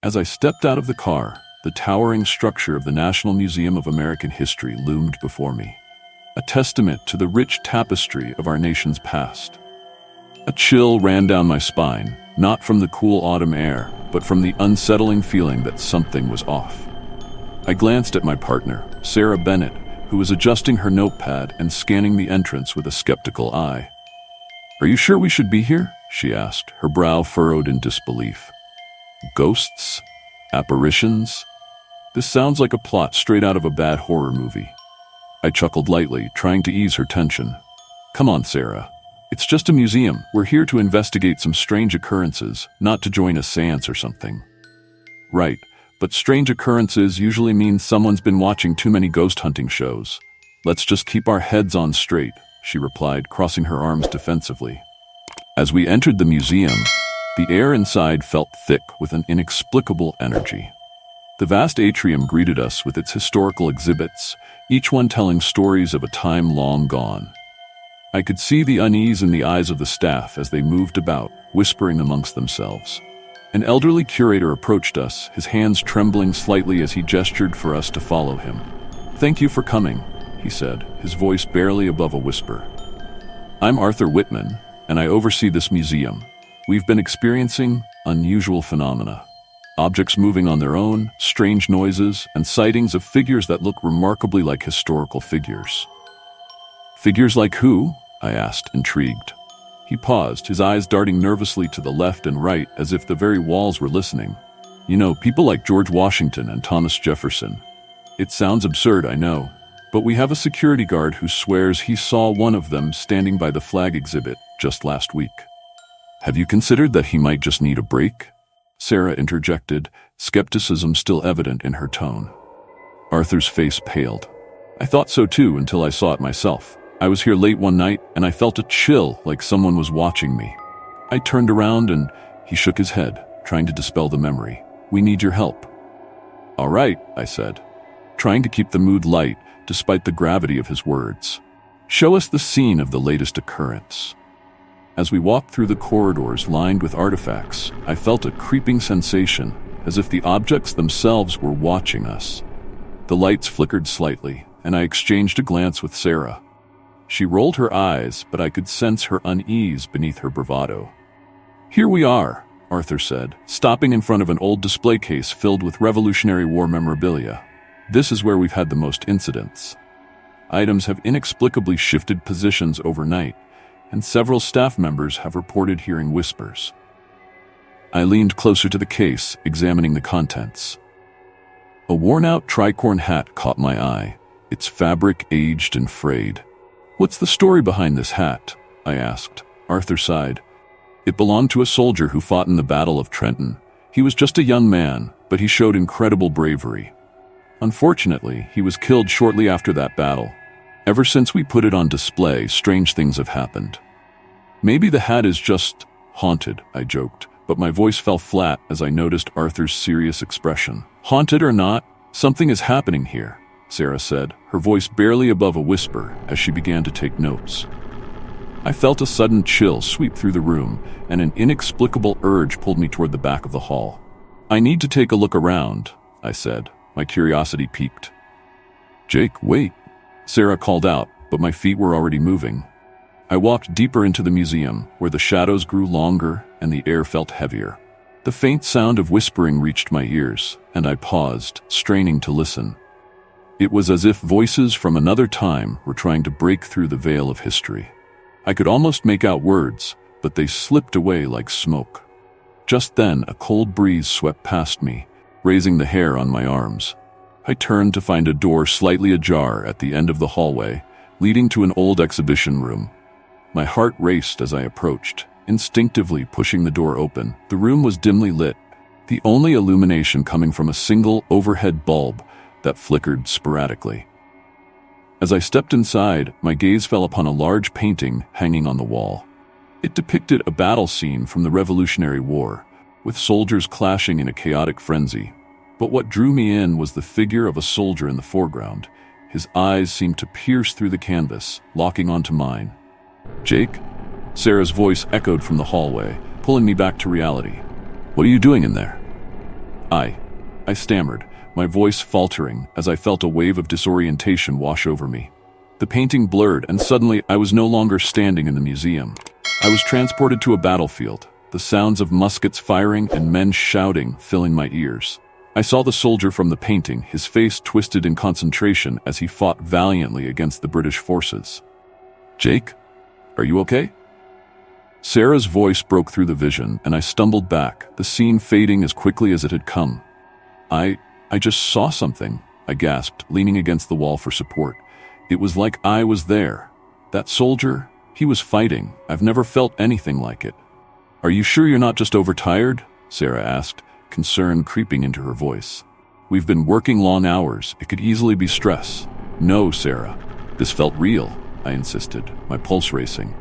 As I stepped out of the car, the towering structure of the National Museum of American History loomed before me, a testament to the rich tapestry of our nation's past. A chill ran down my spine, not from the cool autumn air, but from the unsettling feeling that something was off. I glanced at my partner, Sarah Bennett, who was adjusting her notepad and scanning the entrance with a skeptical eye. "Are you sure we should be here?" she asked, her brow furrowed in disbelief. "Ghosts? Apparitions? This sounds like a plot straight out of a bad horror movie." I chuckled lightly, trying to ease her tension. "Come on, Sarah. It's just a museum. We're here to investigate some strange occurrences, not to join a seance or something." "Right, but strange occurrences usually mean someone's been watching too many ghost hunting shows. Let's just keep our heads on straight," she replied, crossing her arms defensively. As we entered the museum, the air inside felt thick with an inexplicable energy. The vast atrium greeted us with its historical exhibits, each one telling stories of a time long gone. I could see the unease in the eyes of the staff as they moved about, whispering amongst themselves. An elderly curator approached us, his hands trembling slightly as he gestured for us to follow him. "Thank you for coming," he said, his voice barely above a whisper. "I'm Arthur Whitman, and I oversee this museum. We've been experiencing unusual phenomena. Objects moving on their own, strange noises, and sightings of figures that look remarkably like historical figures." "Figures like who?" I asked, intrigued. He paused, his eyes darting nervously to the left and right as if the very walls were listening. "You know, people like George Washington and Thomas Jefferson. It sounds absurd, I know, but we have a security guard who swears he saw one of them standing by the flag exhibit just last week." "Have you considered that he might just need a break?" Sarah interjected, skepticism still evident in her tone. Arthur's face paled. "I thought so too until I saw it myself. I was here late one night and I felt a chill like someone was watching me. I turned around and he shook his head, trying to dispel the memory. "We need your help." "All right," I said, trying to keep the mood light despite the gravity of his words. "Show us the scene of the latest occurrence." As we walked through the corridors lined with artifacts, I felt a creeping sensation, as if the objects themselves were watching us. The lights flickered slightly, and I exchanged a glance with Sarah. She rolled her eyes, but I could sense her unease beneath her bravado. "Here we are," Arthur said, stopping in front of an old display case filled with Revolutionary War memorabilia. "This is where we've had the most incidents. Items have inexplicably shifted positions overnight, and several staff members have reported hearing whispers." I leaned closer to the case, examining the contents. A worn-out tricorn hat caught my eye, its fabric aged and frayed. "What's the story behind this hat?" I asked. Arthur sighed. "It belonged to a soldier who fought in the Battle of Trenton. He was just a young man, but he showed incredible bravery. Unfortunately, he was killed shortly after that battle. Ever since we put it on display, strange things have happened." "Maybe the hat is just haunted," I joked, but my voice fell flat as I noticed Arthur's serious expression. "Haunted or not, something is happening here," Sarah said, her voice barely above a whisper as she began to take notes. I felt a sudden chill sweep through the room, and an inexplicable urge pulled me toward the back of the hall. "I need to take a look around," I said, my curiosity piqued. "Jake, wait," Sarah called out, but my feet were already moving. I walked deeper into the museum, where the shadows grew longer and the air felt heavier. The faint sound of whispering reached my ears, and I paused, straining to listen. It was as if voices from another time were trying to break through the veil of history. I could almost make out words, but they slipped away like smoke. Just then, a cold breeze swept past me, raising the hair on my arms. I turned to find a door slightly ajar at the end of the hallway, leading to an old exhibition room. My heart raced as I approached, instinctively pushing the door open. The room was dimly lit, the only illumination coming from a single overhead bulb that flickered sporadically. As I stepped inside, my gaze fell upon a large painting hanging on the wall. It depicted a battle scene from the Revolutionary War, with soldiers clashing in a chaotic frenzy. But what drew me in was the figure of a soldier in the foreground. His eyes seemed to pierce through the canvas, locking onto mine. "Jake?" Sarah's voice echoed from the hallway, pulling me back to reality. "What are you doing in there?" I stammered, my voice faltering as I felt a wave of disorientation wash over me. The painting blurred, and suddenly I was no longer standing in the museum. I was transported to a battlefield, the sounds of muskets firing and men shouting filling my ears. I saw the soldier from the painting, his face twisted in concentration as he fought valiantly against the British forces. "Jake, are you okay?" Sarah's voice broke through the vision, and I stumbled back, the scene fading as quickly as it had come. I just saw something, I gasped, leaning against the wall for support. It was like I was there. That soldier, he was fighting. I've never felt anything like it. "Are you sure you're not just overtired?" Sarah asked, concern creeping into her voice. "We've been working long hours. It could easily be stress." "No, Sarah. This felt real," I insisted, my pulse racing.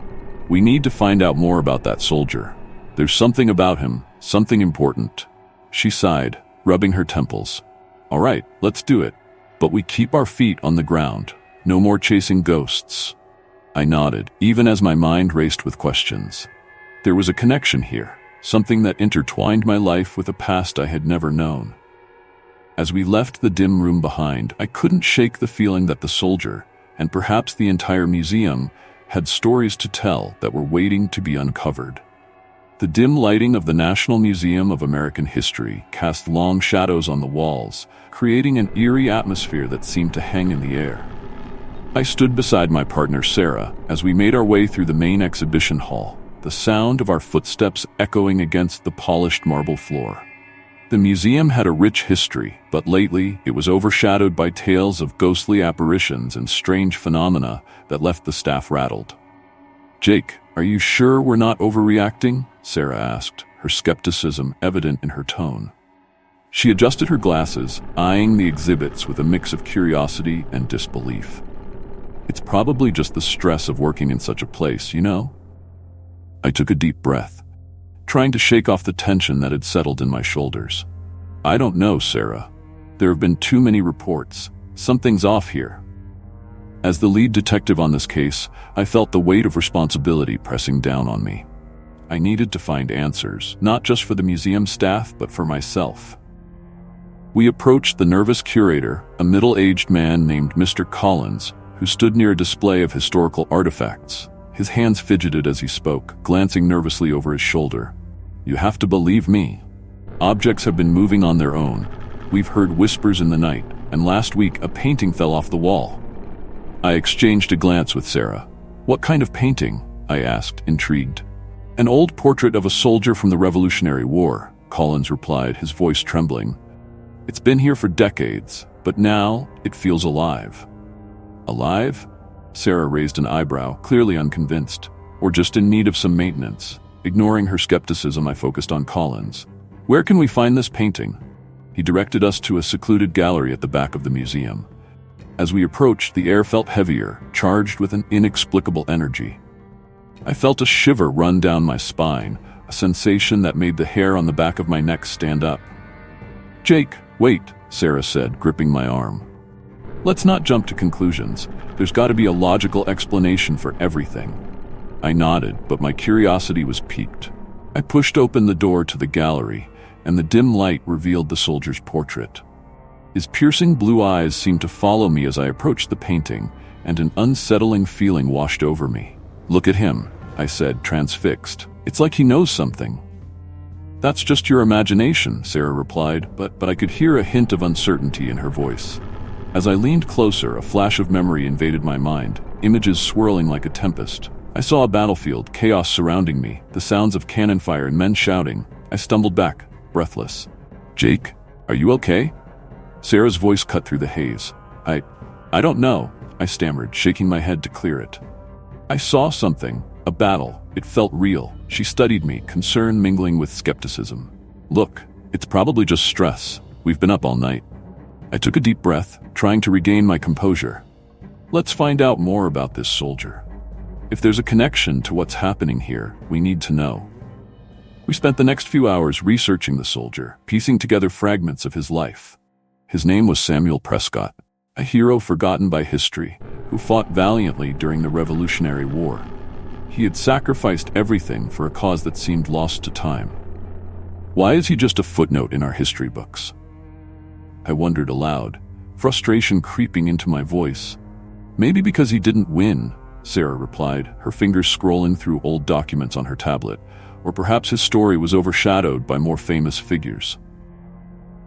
"We need to find out more about that soldier. There's something about him, something important." She sighed, rubbing her temples. "All right, let's do it. But we keep our feet on the ground. No more chasing ghosts." I nodded, even as my mind raced with questions. There was a connection here, something that intertwined my life with a past I had never known. As we left the dim room behind, I couldn't shake the feeling that the soldier, and perhaps the entire museum, had stories to tell that were waiting to be uncovered. The dim lighting of the National Museum of American History cast long shadows on the walls, creating an eerie atmosphere that seemed to hang in the air. I stood beside my partner Sarah as we made our way through the main exhibition hall, the sound of our footsteps echoing against the polished marble floor. The museum had a rich history, but lately it was overshadowed by tales of ghostly apparitions and strange phenomena that left the staff rattled. "Jake, are you sure we're not overreacting?" Sarah asked, her skepticism evident in her tone. She adjusted her glasses, eyeing the exhibits with a mix of curiosity and disbelief. "It's probably just the stress of working in such a place, you know?" I took a deep breath, trying to shake off the tension that had settled in my shoulders. "I don't know, Sarah. There have been too many reports. Something's off here." As the lead detective on this case, I felt the weight of responsibility pressing down on me. I needed to find answers, not just for the museum staff, but for myself. We approached the nervous curator, a middle-aged man named Mr. Collins, who stood near a display of historical artifacts. His hands fidgeted as he spoke, glancing nervously over his shoulder. "You have to believe me. Objects have been moving on their own. We've heard whispers in the night, and last week a painting fell off the wall." I exchanged a glance with Sarah. "What kind of painting?" I asked, intrigued. "An old portrait of a soldier from the Revolutionary War," Collins replied, his voice trembling. "It's been here for decades, but now it feels alive." "Alive?" Sarah raised an eyebrow, clearly unconvinced, or just in need of some maintenance. Ignoring her skepticism, I focused on Collins. "Where can we find this painting?" He directed us to a secluded gallery at the back of the museum. As we approached, the air felt heavier, charged with an inexplicable energy. I felt a shiver run down my spine, a sensation that made the hair on the back of my neck stand up. "Jake, wait," Sarah said, gripping my arm. "Let's not jump to conclusions. There's got to be a logical explanation for everything." I nodded, but my curiosity was piqued. I pushed open the door to the gallery, and the dim light revealed the soldier's portrait. His piercing blue eyes seemed to follow me as I approached the painting, and an unsettling feeling washed over me. "Look at him," I said, transfixed. "It's like he knows something." "That's just your imagination," Sarah replied, but I could hear a hint of uncertainty in her voice. As I leaned closer, a flash of memory invaded my mind, images swirling like a tempest. I saw a battlefield, chaos surrounding me, the sounds of cannon fire and men shouting. I stumbled back, breathless. "Jake, are you okay?" Sarah's voice cut through the haze. I don't know," I stammered, shaking my head to clear it. "I saw something, a battle. It felt real." She studied me, concern mingling with skepticism. "Look, it's probably just stress. We've been up all night." I took a deep breath, trying to regain my composure. "Let's find out more about this soldier. If there's a connection to what's happening here, we need to know." We spent the next few hours researching the soldier, piecing together fragments of his life. His name was Samuel Prescott, a hero forgotten by history, who fought valiantly during the Revolutionary War. He had sacrificed everything for a cause that seemed lost to time. Why is he just a footnote in our history books? I wondered aloud, frustration creeping into my voice. Maybe because he didn't win, Sarah replied, her fingers scrolling through old documents on her tablet, or perhaps his story was overshadowed by more famous figures.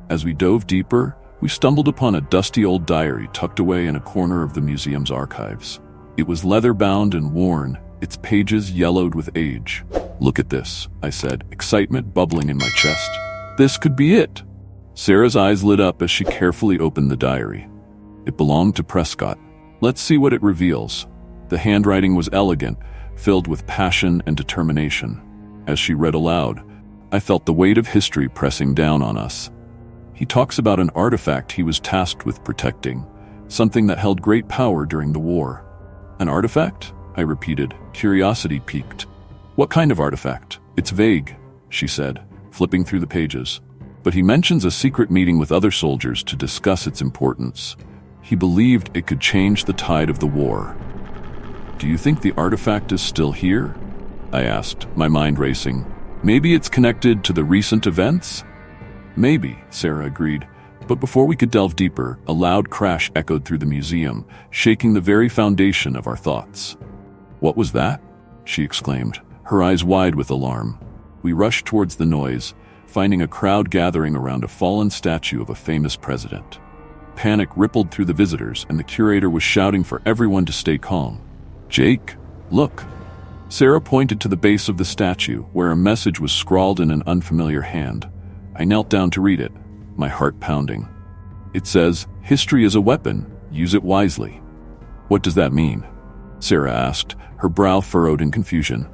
As we dove deeper, we stumbled upon a dusty old diary tucked away in a corner of the museum's archives. It was leather-bound and worn, its pages yellowed with age. "Look at this," I said, excitement bubbling in my chest. "This could be it." Sarah's eyes lit up as she carefully opened the diary. It belonged to Prescott. Let's see what it reveals. The handwriting was elegant, filled with passion and determination. As she read aloud, I felt the weight of history pressing down on us. He talks about an artifact he was tasked with protecting, something that held great power during the war. An artifact? I repeated, curiosity piqued. What kind of artifact? It's vague, she said, flipping through the pages. But he mentions a secret meeting with other soldiers to discuss its importance. He believed it could change the tide of the war. Do you think the artifact is still here? I asked, my mind racing. Maybe it's connected to the recent events? Maybe, Sarah agreed. But before we could delve deeper, a loud crash echoed through the museum, shaking the very foundation of our thoughts. What was that? She exclaimed, her eyes wide with alarm. We rushed towards the noise, finding a crowd gathering around a fallen statue of a famous president. Panic rippled through the visitors, and the curator was shouting for everyone to stay calm. "Jake, look!" Sarah pointed to the base of the statue, where a message was scrawled in an unfamiliar hand. I knelt down to read it, my heart pounding. It says, "History is a weapon. Use it wisely." What does that mean? Sarah asked, her brow furrowed in confusion.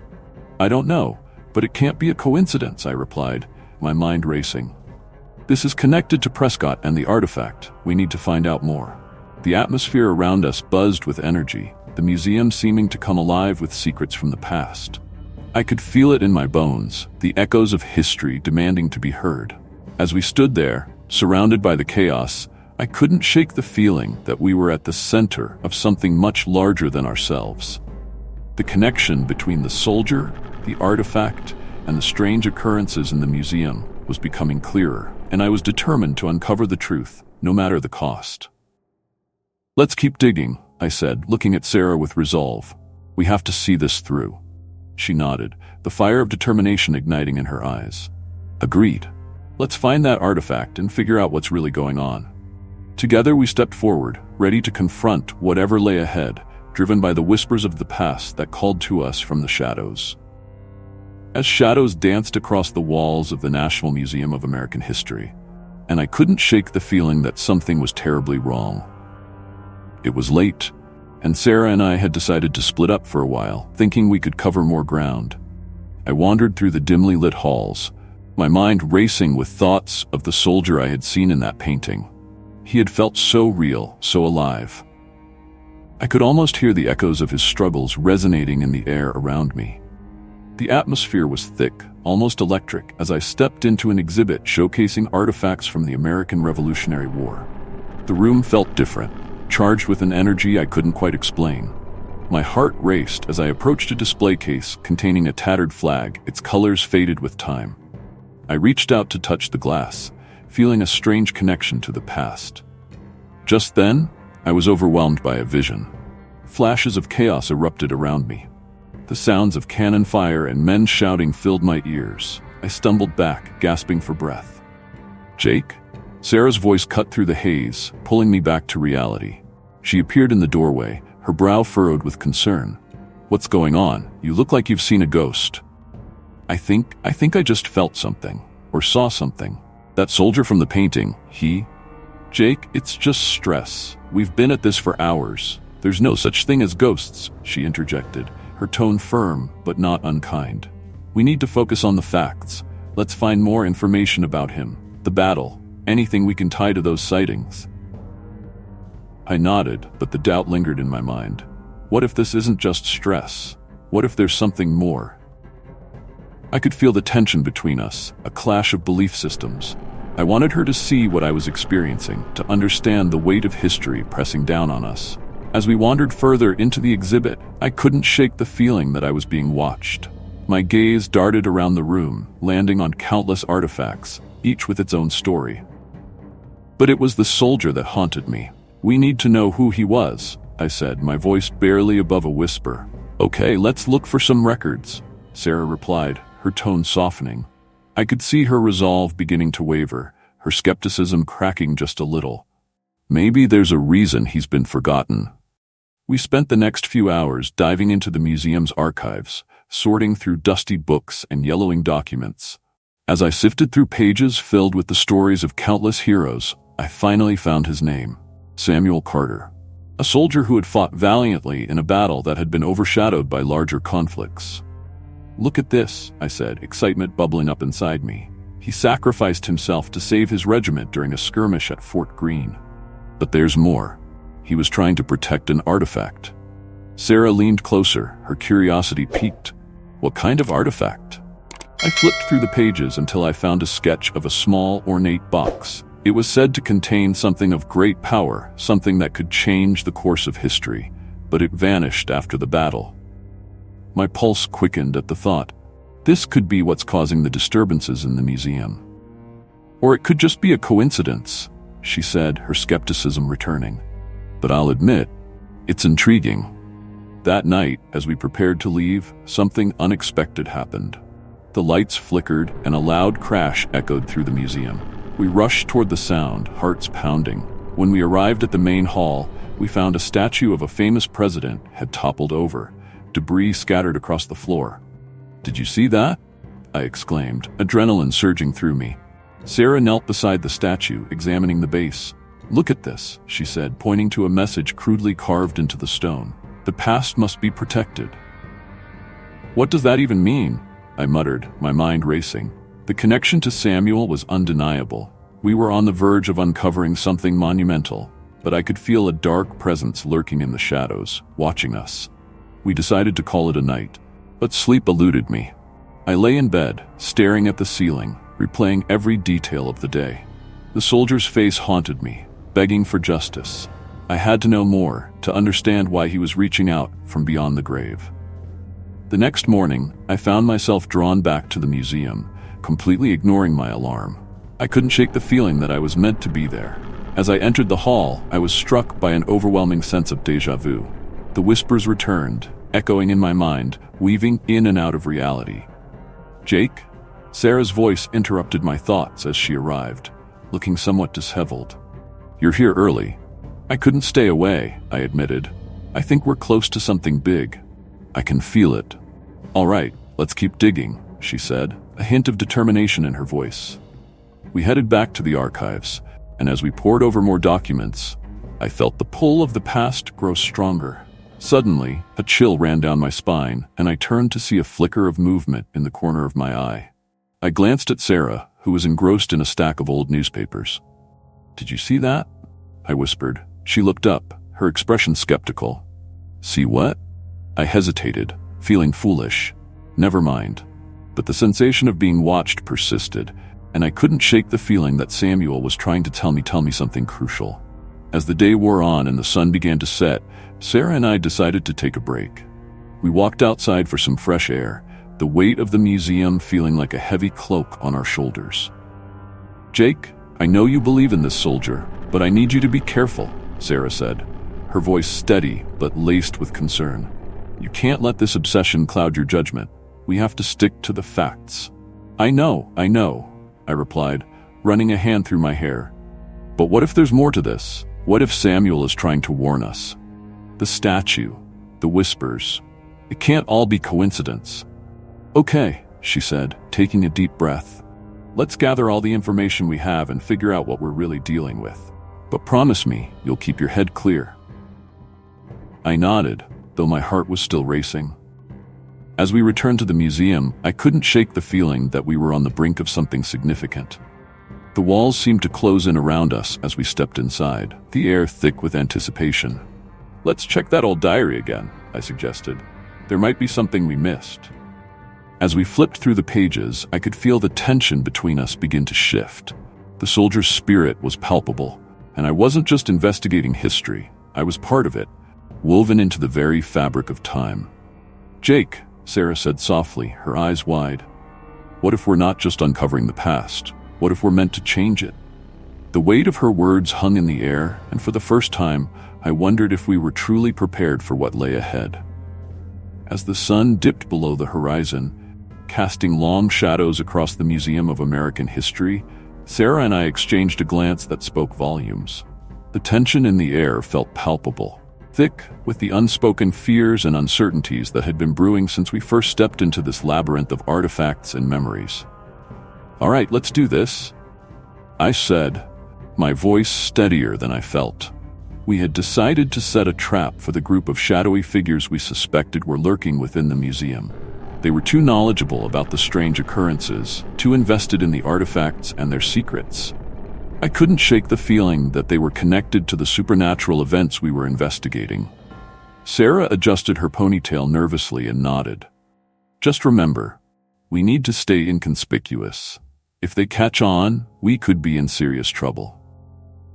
I don't know, but it can't be a coincidence, I replied, my mind racing. This is connected to Prescott and the artifact. We need to find out more. The atmosphere around us buzzed with energy, the museum seeming to come alive with secrets from the past. I could feel it in my bones, the echoes of history demanding to be heard. As we stood there, surrounded by the chaos, I couldn't shake the feeling that we were at the center of something much larger than ourselves. The connection between the soldier, the artifact, and the strange occurrences in the museum was becoming clearer, and I was determined to uncover the truth, no matter the cost. Let's keep digging, I said, looking at Sarah with resolve. We have to see this through. She nodded, the fire of determination igniting in her eyes. Agreed. Let's find that artifact and figure out what's really going on. Together we stepped forward, ready to confront whatever lay ahead, driven by the whispers of the past that called to us from the shadows. As shadows danced across the walls of the National Museum of American History, and I couldn't shake the feeling that something was terribly wrong. It was late, and Sarah and I had decided to split up for a while, thinking we could cover more ground. I wandered through the dimly lit halls, my mind racing with thoughts of the soldier I had seen in that painting. He had felt so real, so alive. I could almost hear the echoes of his struggles resonating in the air around me. The atmosphere was thick, almost electric, as I stepped into an exhibit showcasing artifacts from the American Revolutionary War. The room felt different, charged with an energy I couldn't quite explain. My heart raced as I approached a display case containing a tattered flag, its colors faded with time. I reached out to touch the glass, feeling a strange connection to the past. Just then, I was overwhelmed by a vision. Flashes of chaos erupted around me. The sounds of cannon fire and men shouting filled my ears. I stumbled back, gasping for breath. Jake? Sarah's voice cut through the haze, pulling me back to reality. She appeared in the doorway, her brow furrowed with concern. What's going on? You look like you've seen a ghost. I think I just felt something, or saw something. That soldier from the painting, he? Jake, it's just stress. We've been at this for hours. There's no such thing as ghosts, she interjected, her tone firm but not unkind. We need to focus on the facts. Let's find more information about him, the battle, anything we can tie to those sightings. I nodded, but the doubt lingered in my mind. What if this isn't just stress? What if there's something more? I could feel the tension between us, a clash of belief systems. I wanted her to see what I was experiencing, to understand the weight of history pressing down on us. As we wandered further into the exhibit, I couldn't shake the feeling that I was being watched. My gaze darted around the room, landing on countless artifacts, each with its own story. But it was the soldier that haunted me. "We need to know who he was," I said, my voice barely above a whisper. "Okay, let's look for some records," Sarah replied, her tone softening. I could see her resolve beginning to waver, her skepticism cracking just a little. Maybe there's a reason he's been forgotten. We spent the next few hours diving into the museum's archives, sorting through dusty books and yellowing documents. As I sifted through pages filled with the stories of countless heroes, I finally found his name: Samuel Carter, a soldier who had fought valiantly in a battle that had been overshadowed by larger conflicts. "Look at this," I said, excitement bubbling up inside me. "He sacrificed himself to save his regiment during a skirmish at Fort Greene." But there's more. He was trying to protect an artifact. Sarah leaned closer, her curiosity piqued. "What kind of artifact?" I flipped through the pages until I found a sketch of a small, ornate box. It was said to contain something of great power, something that could change the course of history, but it vanished after the battle. My pulse quickened at the thought. This could be what's causing the disturbances in the museum. Or it could just be a coincidence, she said, her skepticism returning. But I'll admit, it's intriguing. That night, as we prepared to leave, something unexpected happened. The lights flickered and a loud crash echoed through the museum. We rushed toward the sound, hearts pounding. When we arrived at the main hall, we found a statue of a famous president had toppled over, debris scattered across the floor. "Did you see that?" I exclaimed, adrenaline surging through me. Sarah knelt beside the statue, examining the base. "Look at this," she said, pointing to a message crudely carved into the stone. "The past must be protected." "What does that even mean?" I muttered, my mind racing. The connection to Samuel was undeniable. We were on the verge of uncovering something monumental, but I could feel a dark presence lurking in the shadows, watching us. We decided to call it a night, but sleep eluded me. I lay in bed, staring at the ceiling, replaying every detail of the day. The soldier's face haunted me, begging for justice. I had to know more, to understand why he was reaching out from beyond the grave. The next morning, I found myself drawn back to the museum, completely ignoring my alarm. I couldn't shake the feeling that I was meant to be there. As I entered the hall, I was struck by an overwhelming sense of déjà vu. The whispers returned, echoing in my mind, weaving in and out of reality. "Jake?" Sarah's voice interrupted my thoughts as she arrived, looking somewhat disheveled. "You're here early." "I couldn't stay away," I admitted. "I think we're close to something big. I can feel it." "All right, let's keep digging," she said, a hint of determination in her voice. We headed back to the archives, and as we pored over more documents, I felt the pull of the past grow stronger. Suddenly, a chill ran down my spine, and I turned to see a flicker of movement in the corner of my eye. I glanced at Sarah, who was engrossed in a stack of old newspapers. "Did you see that?" I whispered. She looked up, her expression skeptical. "See what?" I hesitated, feeling foolish. Never mind. But the sensation of being watched persisted, and I couldn't shake the feeling that Samuel was trying to tell me something crucial. As the day wore on and the sun began to set, Sarah and I decided to take a break. We walked outside for some fresh air, the weight of the museum feeling like a heavy cloak on our shoulders. "Jake, I know you believe in this soldier, but I need you to be careful," Sarah said, her voice steady but laced with concern. "You can't let this obsession cloud your judgment. We have to stick to the facts." I know, I replied, running a hand through my hair. "But what if there's more to this? What if Samuel is trying to warn us? The statue, the whispers. It can't all be coincidence." "Okay," she said, taking a deep breath. "Let's gather all the information we have and figure out what we're really dealing with. But promise me you'll keep your head clear." I nodded, though my heart was still racing. As we returned to the museum, I couldn't shake the feeling that we were on the brink of something significant. The walls seemed to close in around us as we stepped inside, the air thick with anticipation. "Let's check that old diary again," I suggested. "There might be something we missed." As we flipped through the pages, I could feel the tension between us begin to shift. The soldier's spirit was palpable, and I wasn't just investigating history, I was part of it, woven into the very fabric of time. "Jake," Sarah said softly, her eyes wide. What if we're not just uncovering the past? What if we're meant to change it? The weight of her words hung in the air, and for the first time, I wondered if we were truly prepared for what lay ahead. As the sun dipped below the horizon, casting long shadows across the Museum of American History, Sarah and I exchanged a glance that spoke volumes. The tension in the air felt palpable, thick with the unspoken fears and uncertainties that had been brewing since we first stepped into this labyrinth of artifacts and memories. "All right, let's do this," I said, my voice steadier than I felt. We had decided to set a trap for the group of shadowy figures we suspected were lurking within the museum. They were too knowledgeable about the strange occurrences, too invested in the artifacts and their secrets. I couldn't shake the feeling that they were connected to the supernatural events we were investigating. Sarah adjusted her ponytail nervously and nodded. "Just remember, we need to stay inconspicuous. If they catch on, we could be in serious trouble."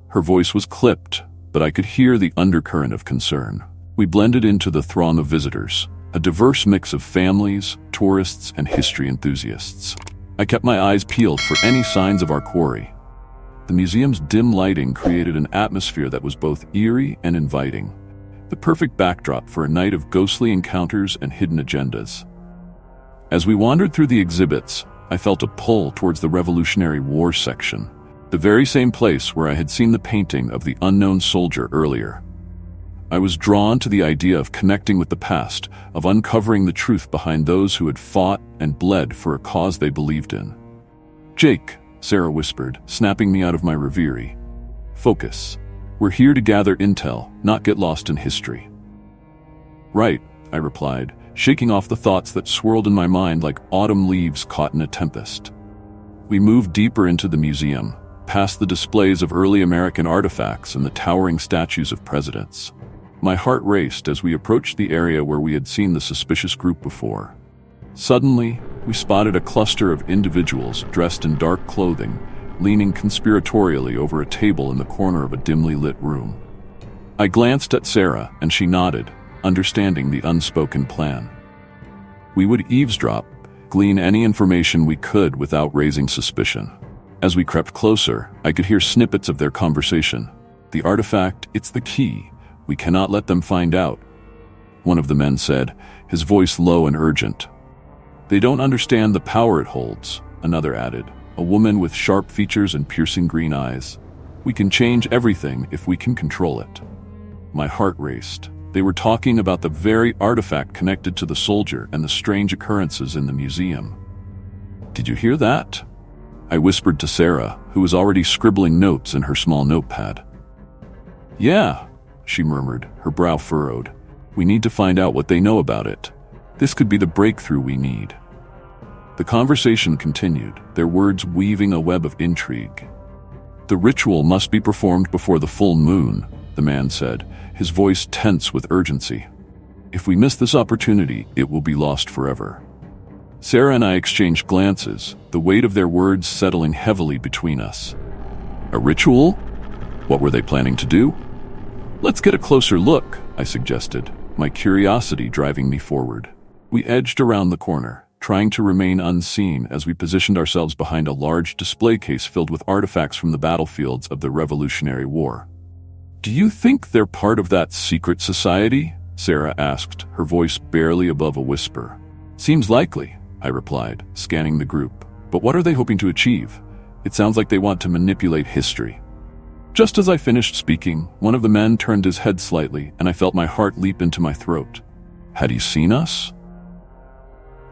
Her voice was clipped, but I could hear the undercurrent of concern. We blended into the throng of visitors, a diverse mix of families, tourists, and history enthusiasts. I kept my eyes peeled for any signs of our quarry. The museum's dim lighting created an atmosphere that was both eerie and inviting, the perfect backdrop for a night of ghostly encounters and hidden agendas. As we wandered through the exhibits, I felt a pull towards the Revolutionary War section, the very same place where I had seen the painting of the unknown soldier earlier. I was drawn to the idea of connecting with the past, of uncovering the truth behind those who had fought and bled for a cause they believed in. "Jake," Sarah whispered, snapping me out of my reverie. "Focus. We're here to gather intel, not get lost in history." "Right," I replied, shaking off the thoughts that swirled in my mind like autumn leaves caught in a tempest. We moved deeper into the museum, past the displays of early American artifacts and the towering statues of presidents. My heart raced as we approached the area where we had seen the suspicious group before. Suddenly, we spotted a cluster of individuals dressed in dark clothing, leaning conspiratorially over a table in the corner of a dimly lit room. I glanced at Sarah, and she nodded, understanding the unspoken plan. We would eavesdrop, glean any information we could without raising suspicion. As we crept closer, I could hear snippets of their conversation. "The artifact, it's the key. We cannot let them find out," one of the men said, his voice low and urgent. "They don't understand the power it holds," another added, a woman with sharp features and piercing green eyes. "We can change everything if we can control it." My heart raced. They were talking about the very artifact connected to the soldier and the strange occurrences in the museum. "Did you hear that?" I whispered to Sarah, who was already scribbling notes in her small notepad. "Yeah," she murmured, her brow furrowed. "We need to find out what they know about it. This could be the breakthrough we need." The conversation continued, their words weaving a web of intrigue. "The ritual must be performed before the full moon," the man said, his voice tense with urgency. "If we miss this opportunity, it will be lost forever." Sarah and I exchanged glances, the weight of their words settling heavily between us. "A ritual? What were they planning to do?" "Let's get a closer look," I suggested, my curiosity driving me forward. We edged around the corner, trying to remain unseen as we positioned ourselves behind a large display case filled with artifacts from the battlefields of the Revolutionary War. "Do you think they're part of that secret society?" Sarah asked, her voice barely above a whisper. "Seems likely," I replied, scanning the group. "But what are they hoping to achieve? It sounds like they want to manipulate history." Just as I finished speaking, one of the men turned his head slightly, and I felt my heart leap into my throat. Had he seen us?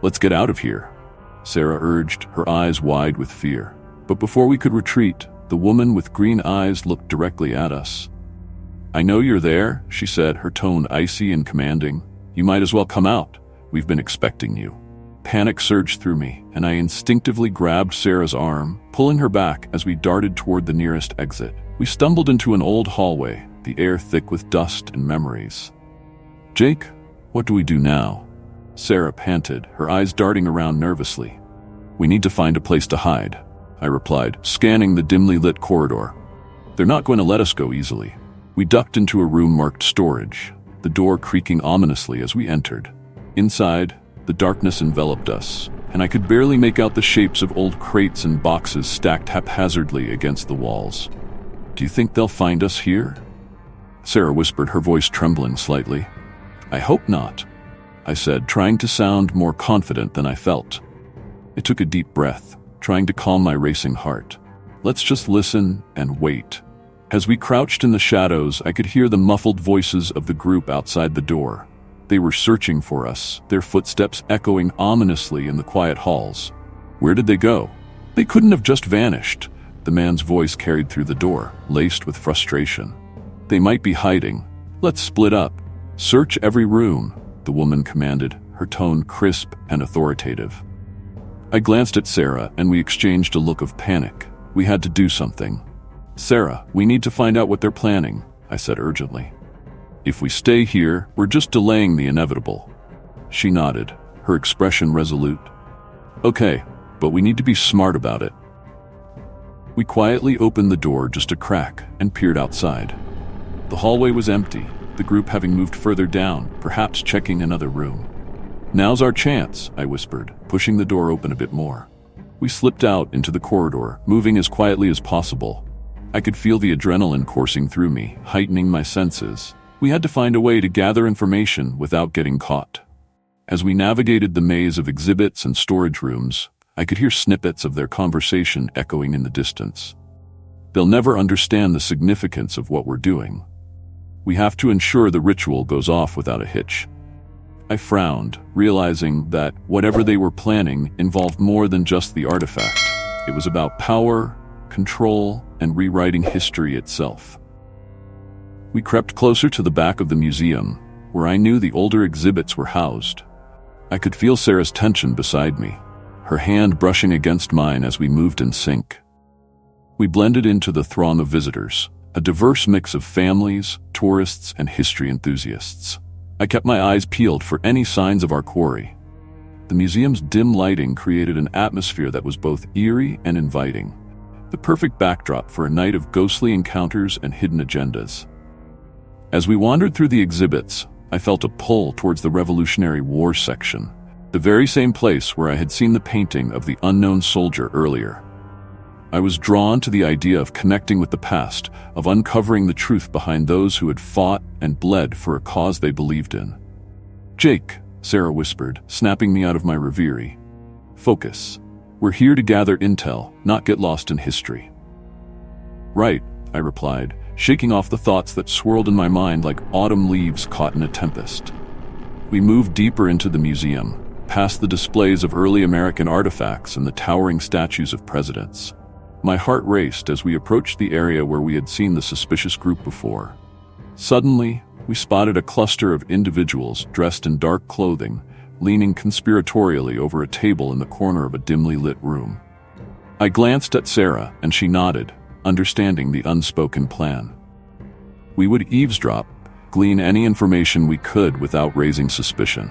"Let's get out of here," Sarah urged, her eyes wide with fear. But before we could retreat, the woman with green eyes looked directly at us. "I know you're there," she said, her tone icy and commanding. "You might as well come out. We've been expecting you." Panic surged through me, and I instinctively grabbed Sarah's arm, pulling her back as we darted toward the nearest exit. We stumbled into an old hallway, the air thick with dust and memories. "Jake, what do we do now?" Sarah panted, her eyes darting around nervously. "We need to find a place to hide," I replied, scanning the dimly lit corridor. "They're not going to let us go easily." We ducked into a room marked storage, the door creaking ominously as we entered. Inside, The darkness enveloped us, and I could barely make out the shapes of old crates and boxes stacked haphazardly against the walls. "Do you think they'll find us here?" Sarah whispered, her voice trembling slightly. "I hope not," I said, trying to sound more confident than I felt. I took a deep breath, trying to calm my racing heart. Let's just listen and wait. As we crouched in the shadows, I could hear the muffled voices of the group outside the door. They were searching for us, their footsteps echoing ominously in the quiet halls. Where did they go? They couldn't have just vanished. The man's voice carried through the door, laced with frustration. They might be hiding. Let's split up. Search every room, the woman commanded, her tone crisp and authoritative. I glanced at Sarah and we exchanged a look of panic. We had to do something. "Sarah, we need to find out what they're planning," I said urgently. "If we stay here, we're just delaying the inevitable." She nodded, her expression resolute. "Okay, but we need to be smart about it." We quietly opened the door just a crack and peered outside. The hallway was empty, the group having moved further down, perhaps checking another room. "Now's our chance," I whispered, pushing the door open a bit more. We slipped out into the corridor, moving as quietly as possible. I could feel the adrenaline coursing through me, heightening my senses. We had to find a way to gather information without getting caught. As we navigated the maze of exhibits and storage rooms, I could hear snippets of their conversation echoing in the distance. "They'll never understand the significance of what we're doing. We have to ensure the ritual goes off without a hitch." I frowned, realizing that whatever they were planning involved more than just the artifact. It was about power, control, and rewriting history itself. We crept closer to the back of the museum, where I knew the older exhibits were housed. I could feel Sarah's tension beside me, her hand brushing against mine as we moved in sync. We blended into the throng of visitors, a diverse mix of families, tourists, and history enthusiasts. I kept my eyes peeled for any signs of our quarry. The museum's dim lighting created an atmosphere that was both eerie and inviting, the perfect backdrop for a night of ghostly encounters and hidden agendas. As we wandered through the exhibits, I felt a pull towards the Revolutionary War section, the very same place where I had seen the painting of the unknown soldier earlier. I was drawn to the idea of connecting with the past, of uncovering the truth behind those who had fought and bled for a cause they believed in. "Jake," Sarah whispered, snapping me out of my reverie. "Focus. We're here to gather intel, not get lost in history." "Right," I replied, shaking off the thoughts that swirled in my mind like autumn leaves caught in a tempest. We moved deeper into the museum, past the displays of early American artifacts and the towering statues of presidents. My heart raced as we approached the area where we had seen the suspicious group before. Suddenly, we spotted a cluster of individuals dressed in dark clothing, leaning conspiratorially over a table in the corner of a dimly lit room. I glanced at Sarah, and she nodded, understanding the unspoken plan. We would eavesdrop, glean any information we could without raising suspicion.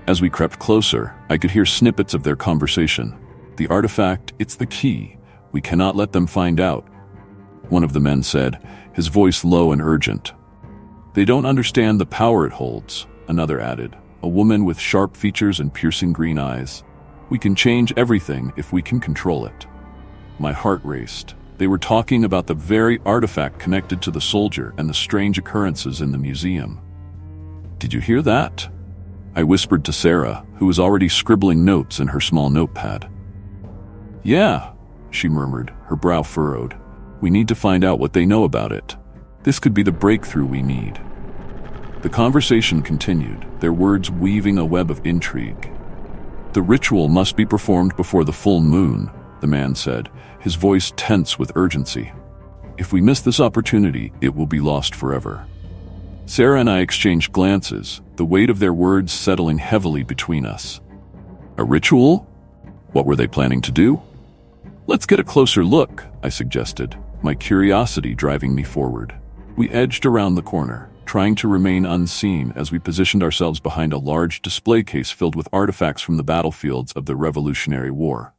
As we crept closer, I could hear snippets of their conversation. "The artifact, it's the key. We cannot let them find out," one of the men said, his voice low and urgent. "They don't understand the power it holds," another added, a woman with sharp features and piercing green eyes. "We can change everything if we can control it." My heart raced. They were talking about the very artifact connected to the soldier and the strange occurrences in the museum. "Did you hear that?" I whispered to Sarah, who was already scribbling notes in her small notepad. "Yeah," she murmured, her brow furrowed. "We need to find out what they know about it. This could be the breakthrough we need." The conversation continued, their words weaving a web of intrigue. "The ritual must be performed before the full moon," the man said, his voice tense with urgency. "If we miss this opportunity, it will be lost forever." Sarah and I exchanged glances, the weight of their words settling heavily between us. "A ritual? What were they planning to do?" "Let's get a closer look," I suggested, my curiosity driving me forward. We edged around the corner, trying to remain unseen as we positioned ourselves behind a large display case filled with artifacts from the battlefields of the Revolutionary War.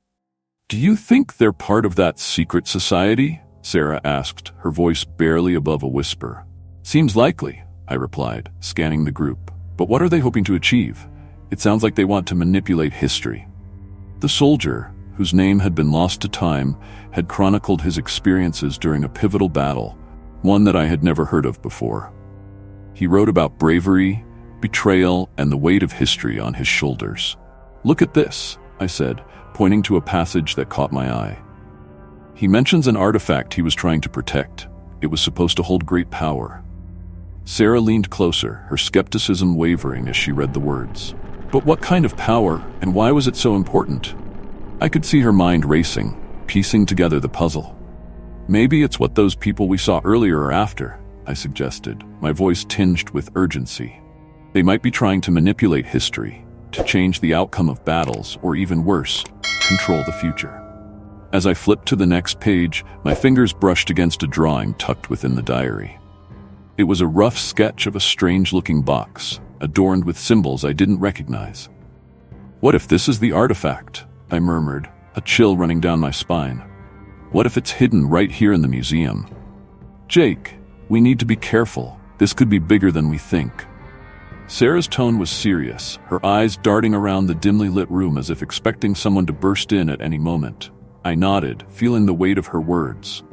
"Do you think they're part of that secret society?" Sarah asked, her voice barely above a whisper. "Seems likely," I replied, scanning the group. "But what are they hoping to achieve? It sounds like they want to manipulate history. The soldier, whose name had been lost to time, had chronicled his experiences during a pivotal battle, one that I had never heard of before. He wrote about bravery, betrayal, and the weight of history on his shoulders. "Look at this," I said, pointing to a passage that caught my eye. "He mentions an artifact he was trying to protect. It was supposed to hold great power." Sarah leaned closer, her skepticism wavering as she read the words. "But what kind of power, and why was it so important?" I could see her mind racing, piecing together the puzzle. "Maybe it's what those people we saw earlier are after," I suggested, my voice tinged with urgency. "They might be trying to manipulate history, to change the outcome of battles, or even worse, control the future." As I flipped to the next page, my fingers brushed against a drawing tucked within the diary. It was a rough sketch of a strange-looking box, adorned with symbols I didn't recognize. "What if this is the artifact?" I murmured, a chill running down my spine. "What if it's hidden right here in the museum?" "Jake, we need to be careful. This could be bigger than we think." Sarah's tone was serious, her eyes darting around the dimly lit room as if expecting someone to burst in at any moment. I nodded, feeling the weight of her words.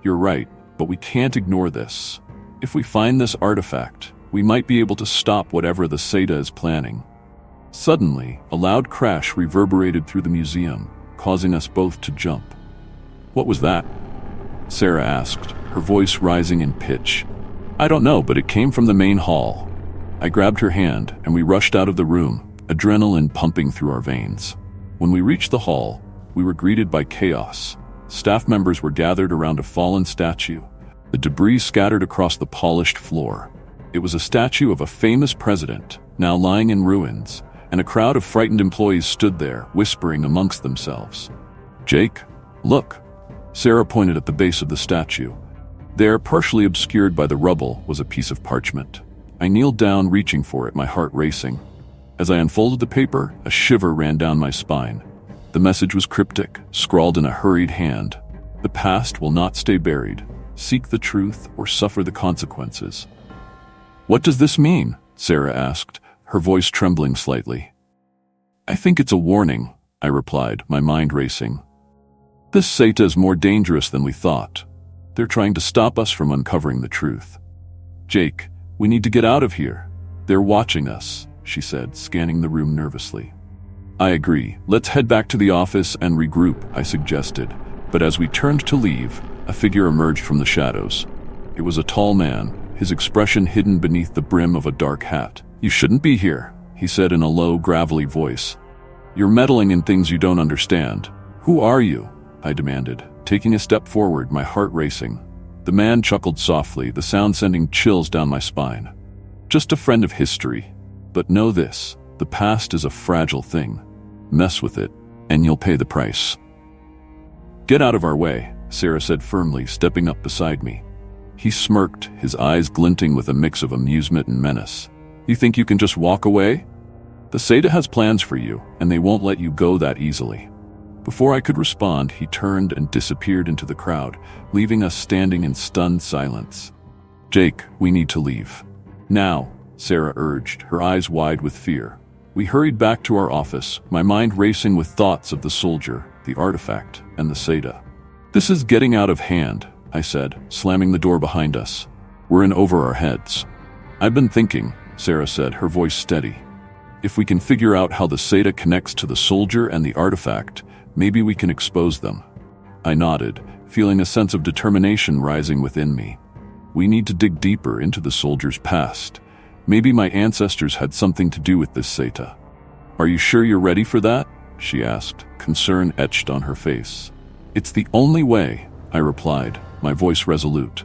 "You're right, but we can't ignore this. If we find this artifact, we might be able to stop whatever the Seta is planning." Suddenly, a loud crash reverberated through the museum, causing us both to jump. "What was that?" Sarah asked, her voice rising in pitch. "I don't know, but it came from the main hall." I grabbed her hand, and we rushed out of the room, adrenaline pumping through our veins. When we reached the hall, we were greeted by chaos. Staff members were gathered around a fallen statue, the debris scattered across the polished floor. It was a statue of a famous president, now lying in ruins, and a crowd of frightened employees stood there, whispering amongst themselves. "Jake, look." Sarah pointed at the base of the statue. There, partially obscured by the rubble, was a piece of parchment. I kneeled down, reaching for it, my heart racing. As I unfolded the paper, a shiver ran down my spine. The message was cryptic, scrawled in a hurried hand. "The past will not stay buried. Seek the truth or suffer the consequences." "What does this mean?" Sarah asked, her voice trembling slightly. "I think it's a warning," I replied, my mind racing. "This Seta is more dangerous than we thought. They're trying to stop us from uncovering the truth." "Jake, we need to get out of here. They're watching us," she said, scanning the room nervously. "I agree. Let's head back to the office and regroup," I suggested. But as we turned to leave, a figure emerged from the shadows. It was a tall man, his expression hidden beneath the brim of a dark hat. "You shouldn't be here," he said in a low, gravelly voice. "You're meddling in things you don't understand." "Who are you?" I demanded, taking a step forward, my heart racing. The man chuckled softly, the sound sending chills down my spine. "Just a friend of history. But know this, the past is a fragile thing. Mess with it, and you'll pay the price." "Get out of our way," Sarah said firmly, stepping up beside me. He smirked, his eyes glinting with a mix of amusement and menace. "You think you can just walk away? The Seta has plans for you, and they won't let you go that easily." Before I could respond, he turned and disappeared into the crowd, leaving us standing in stunned silence. "Jake, we need to leave." "Now," Sarah urged, her eyes wide with fear. We hurried back to our office, my mind racing with thoughts of the soldier, the artifact, and the Seta. "This is getting out of hand," I said, slamming the door behind us. "We're in over our heads." "I've been thinking," Sarah said, her voice steady. "If we can figure out how the Seta connects to the soldier and the artifact, maybe we can expose them." I nodded, feeling a sense of determination rising within me. We need to dig deeper into the soldier's past. Maybe my ancestors had something to do with this Seta. "Are you sure you're ready for that?" she asked, concern etched on her face. "It's the only way," I replied, my voice resolute.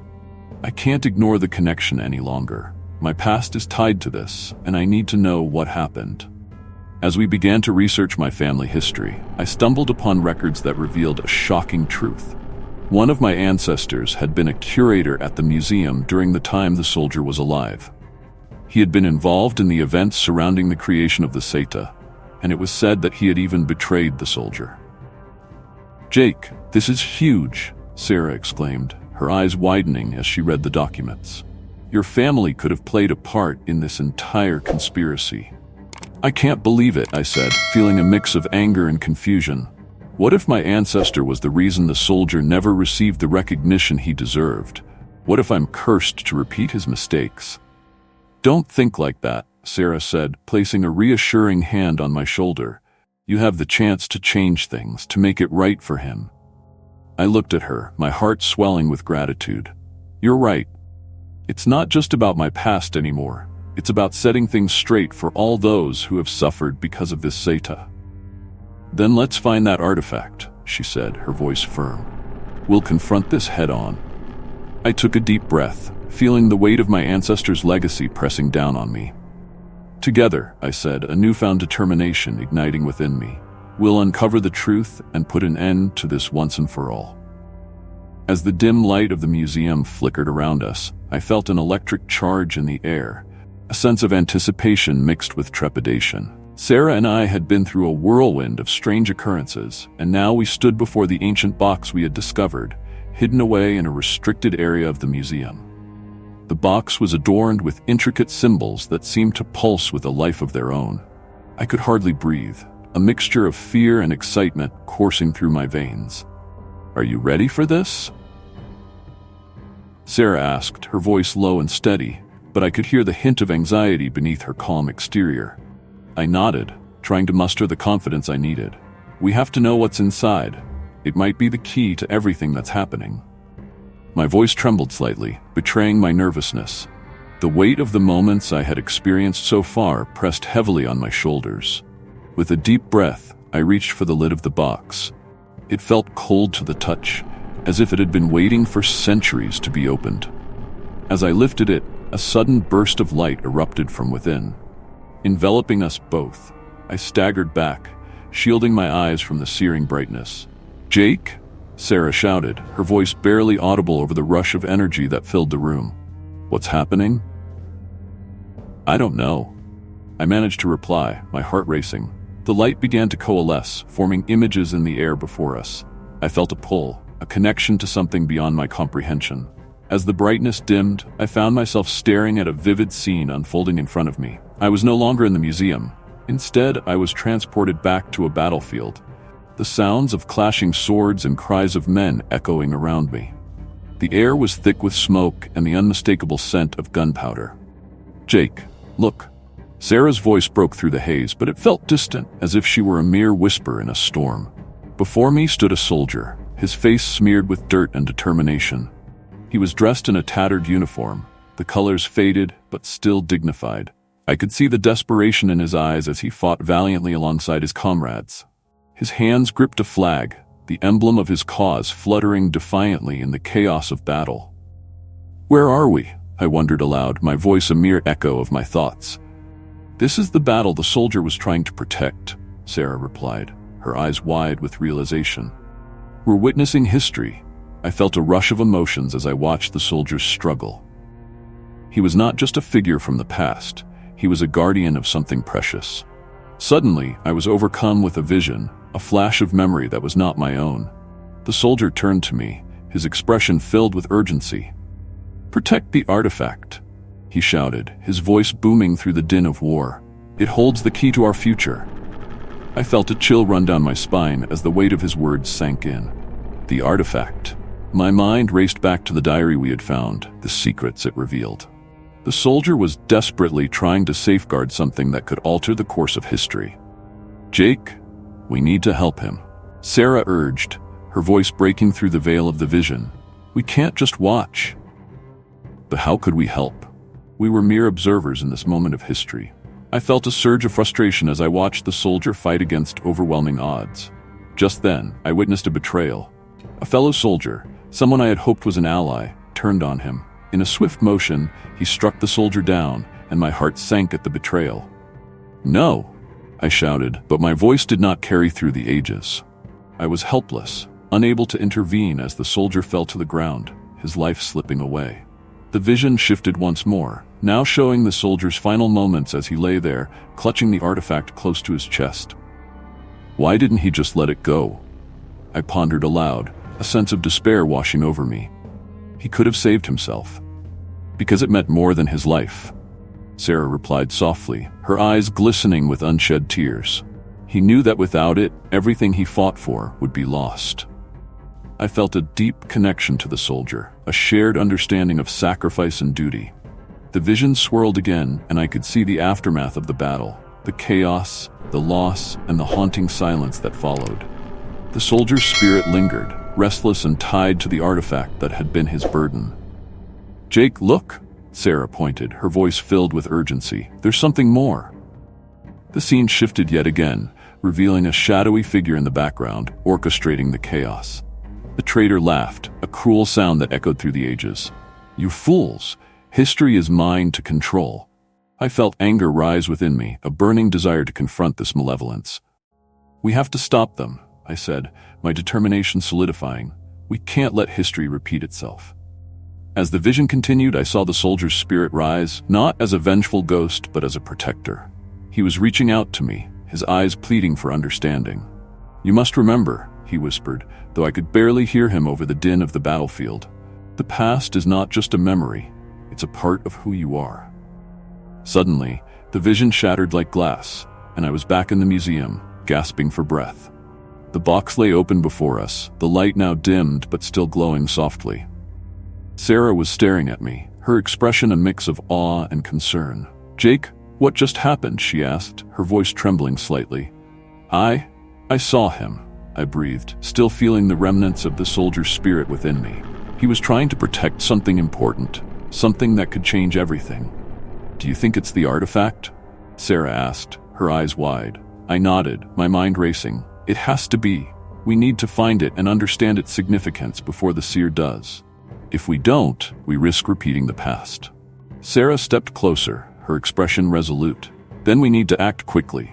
"I can't ignore the connection any longer. My past is tied to this, and I need to know what happened." As we began to research my family history, I stumbled upon records that revealed a shocking truth. One of my ancestors had been a curator at the museum during the time the soldier was alive. He had been involved in the events surrounding the creation of the Seta, and it was said that he had even betrayed the soldier. "Jake, this is huge," Sarah exclaimed, her eyes widening as she read the documents. "Your family could have played a part in this entire conspiracy." I can't believe it, I said, feeling a mix of anger and confusion. What if my ancestor was the reason the soldier never received the recognition he deserved? What if I'm cursed to repeat his mistakes? Don't think like that, Sarah said, placing a reassuring hand on my shoulder. You have the chance to change things, to make it right for him. I looked at her, my heart swelling with gratitude. You're right. It's not just about my past anymore. It's about setting things straight for all those who have suffered because of this Seta. Then let's find that artifact, she said, her voice firm. We'll confront this head-on. I took a deep breath, feeling the weight of my ancestors' legacy pressing down on me. Together, I said, a newfound determination igniting within me. We'll uncover the truth and put an end to this once and for all. As the dim light of the museum flickered around us, I felt an electric charge in the air, a sense of anticipation mixed with trepidation. Sarah and I had been through a whirlwind of strange occurrences, and now we stood before the ancient box we had discovered, hidden away in a restricted area of the museum. The box was adorned with intricate symbols that seemed to pulse with a life of their own. I could hardly breathe, a mixture of fear and excitement coursing through my veins. Are you ready for this? Sarah asked, her voice low and steady, but I could hear the hint of anxiety beneath her calm exterior. I nodded, trying to muster the confidence I needed. We have to know what's inside. It might be the key to everything that's happening. My voice trembled slightly, betraying my nervousness. The weight of the moments I had experienced so far pressed heavily on my shoulders. With a deep breath, I reached for the lid of the box. It felt cold to the touch, as if it had been waiting for centuries to be opened. As I lifted it, a sudden burst of light erupted from within. Enveloping us both, I staggered back, shielding my eyes from the searing brightness. "Jake?" Sarah shouted, her voice barely audible over the rush of energy that filled the room. "What's happening?" "I don't know," I managed to reply, my heart racing. The light began to coalesce, forming images in the air before us. I felt a pull, a connection to something beyond my comprehension. As the brightness dimmed, I found myself staring at a vivid scene unfolding in front of me. I was no longer in the museum. Instead, I was transported back to a battlefield, the sounds of clashing swords and cries of men echoing around me. The air was thick with smoke and the unmistakable scent of gunpowder. "Jake, look." Sarah's voice broke through the haze, but it felt distant, as if she were a mere whisper in a storm. Before me stood a soldier, his face smeared with dirt and determination. He was dressed in a tattered uniform, the colors faded but still dignified. I could see the desperation in his eyes as he fought valiantly alongside his comrades. His hands gripped a flag, the emblem of his cause fluttering defiantly in the chaos of battle. "Where are we?" I wondered aloud, my voice a mere echo of my thoughts. "This is the battle the soldier was trying to protect," Sarah replied, her eyes wide with realization. "We're witnessing history." I felt a rush of emotions as I watched the soldier's struggle. He was not just a figure from the past, he was a guardian of something precious. Suddenly, I was overcome with a vision, a flash of memory that was not my own. The soldier turned to me, his expression filled with urgency. "Protect the artifact," he shouted, his voice booming through the din of war. "It holds the key to our future." I felt a chill run down my spine as the weight of his words sank in. The artifact. My mind raced back to the diary we had found, the secrets it revealed. The soldier was desperately trying to safeguard something that could alter the course of history. "Jake, we need to help him," Sarah urged, her voice breaking through the veil of the vision. "We can't just watch." But how could we help? We were mere observers in this moment of history. I felt a surge of frustration as I watched the soldier fight against overwhelming odds. Just then, I witnessed a betrayal. A fellow soldier, someone I had hoped was an ally, turned on him. In a swift motion, he struck the soldier down, and my heart sank at the betrayal. "No!" I shouted, but my voice did not carry through the ages. I was helpless, unable to intervene as the soldier fell to the ground, his life slipping away. The vision shifted once more, now showing the soldier's final moments as he lay there, clutching the artifact close to his chest. Why didn't he just let it go? I pondered aloud, a sense of despair washing over me. He could have saved himself, because it meant more than his life. Sarah replied softly, her eyes glistening with unshed tears. He knew that without it, everything he fought for would be lost. I felt a deep connection to the soldier, a shared understanding of sacrifice and duty. The vision swirled again, and I could see the aftermath of the battle, the chaos, the loss, and the haunting silence that followed. The soldier's spirit lingered, restless and tied to the artifact that had been his burden. "Jake, look!" Sarah pointed, her voice filled with urgency. "There's something more." The scene shifted yet again, revealing a shadowy figure in the background, orchestrating the chaos. The traitor laughed, a cruel sound that echoed through the ages. "You fools! History is mine to control." I felt anger rise within me, a burning desire to confront this malevolence. "We have to stop them," I said, my determination solidifying. "We can't let history repeat itself." As the vision continued, I saw the soldier's spirit rise, not as a vengeful ghost, but as a protector. He was reaching out to me, his eyes pleading for understanding. "You must remember," he whispered, though I could barely hear him over the din of the battlefield. "The past is not just a memory, it's a part of who you are." Suddenly, the vision shattered like glass, and I was back in the museum, gasping for breath. The box lay open before us, the light now dimmed but still glowing softly. Sarah was staring at me, her expression a mix of awe and concern. "Jake, what just happened?" she asked, her voice trembling slightly. I saw him," I breathed, still feeling the remnants of the soldier's spirit within me. He was trying to protect something important, something that could change everything. "Do you think it's the artifact?" Sarah asked, her eyes wide. I nodded, my mind racing. "It has to be. We need to find it and understand its significance before the seer does. If we don't, we risk repeating the past." Sarah stepped closer, her expression resolute. "Then we need to act quickly.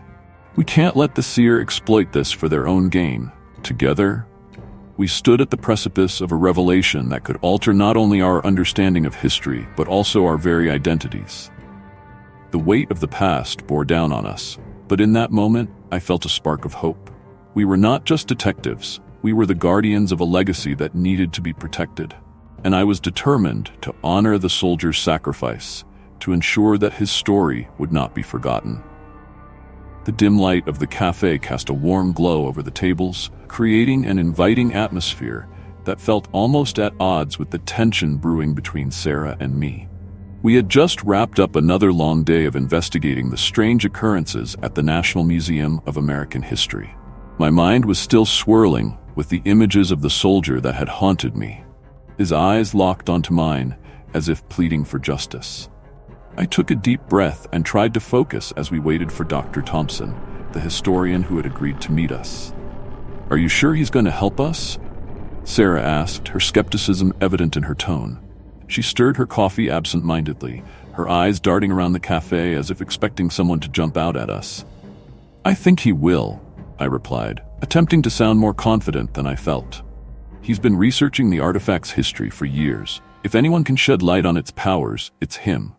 We can't let the seer exploit this for their own gain." Together, we stood at the precipice of a revelation that could alter not only our understanding of history, but also our very identities. The weight of the past bore down on us, but in that moment, I felt a spark of hope. We were not just detectives, we were the guardians of a legacy that needed to be protected. And I was determined to honor the soldier's sacrifice, to ensure that his story would not be forgotten. The dim light of the cafe cast a warm glow over the tables, creating an inviting atmosphere that felt almost at odds with the tension brewing between Sarah and me. We had just wrapped up another long day of investigating the strange occurrences at the National Museum of American History. My mind was still swirling with the images of the soldier that had haunted me. His eyes locked onto mine, as if pleading for justice. I took a deep breath and tried to focus as we waited for Dr. Thompson, the historian who had agreed to meet us. "Are you sure he's going to help us?" Sarah asked, her skepticism evident in her tone. She stirred her coffee absent-mindedly, her eyes darting around the cafe as if expecting someone to jump out at us. "I think he will," I replied, attempting to sound more confident than I felt. "He's been researching the artifact's history for years. If anyone can shed light on its powers, it's him."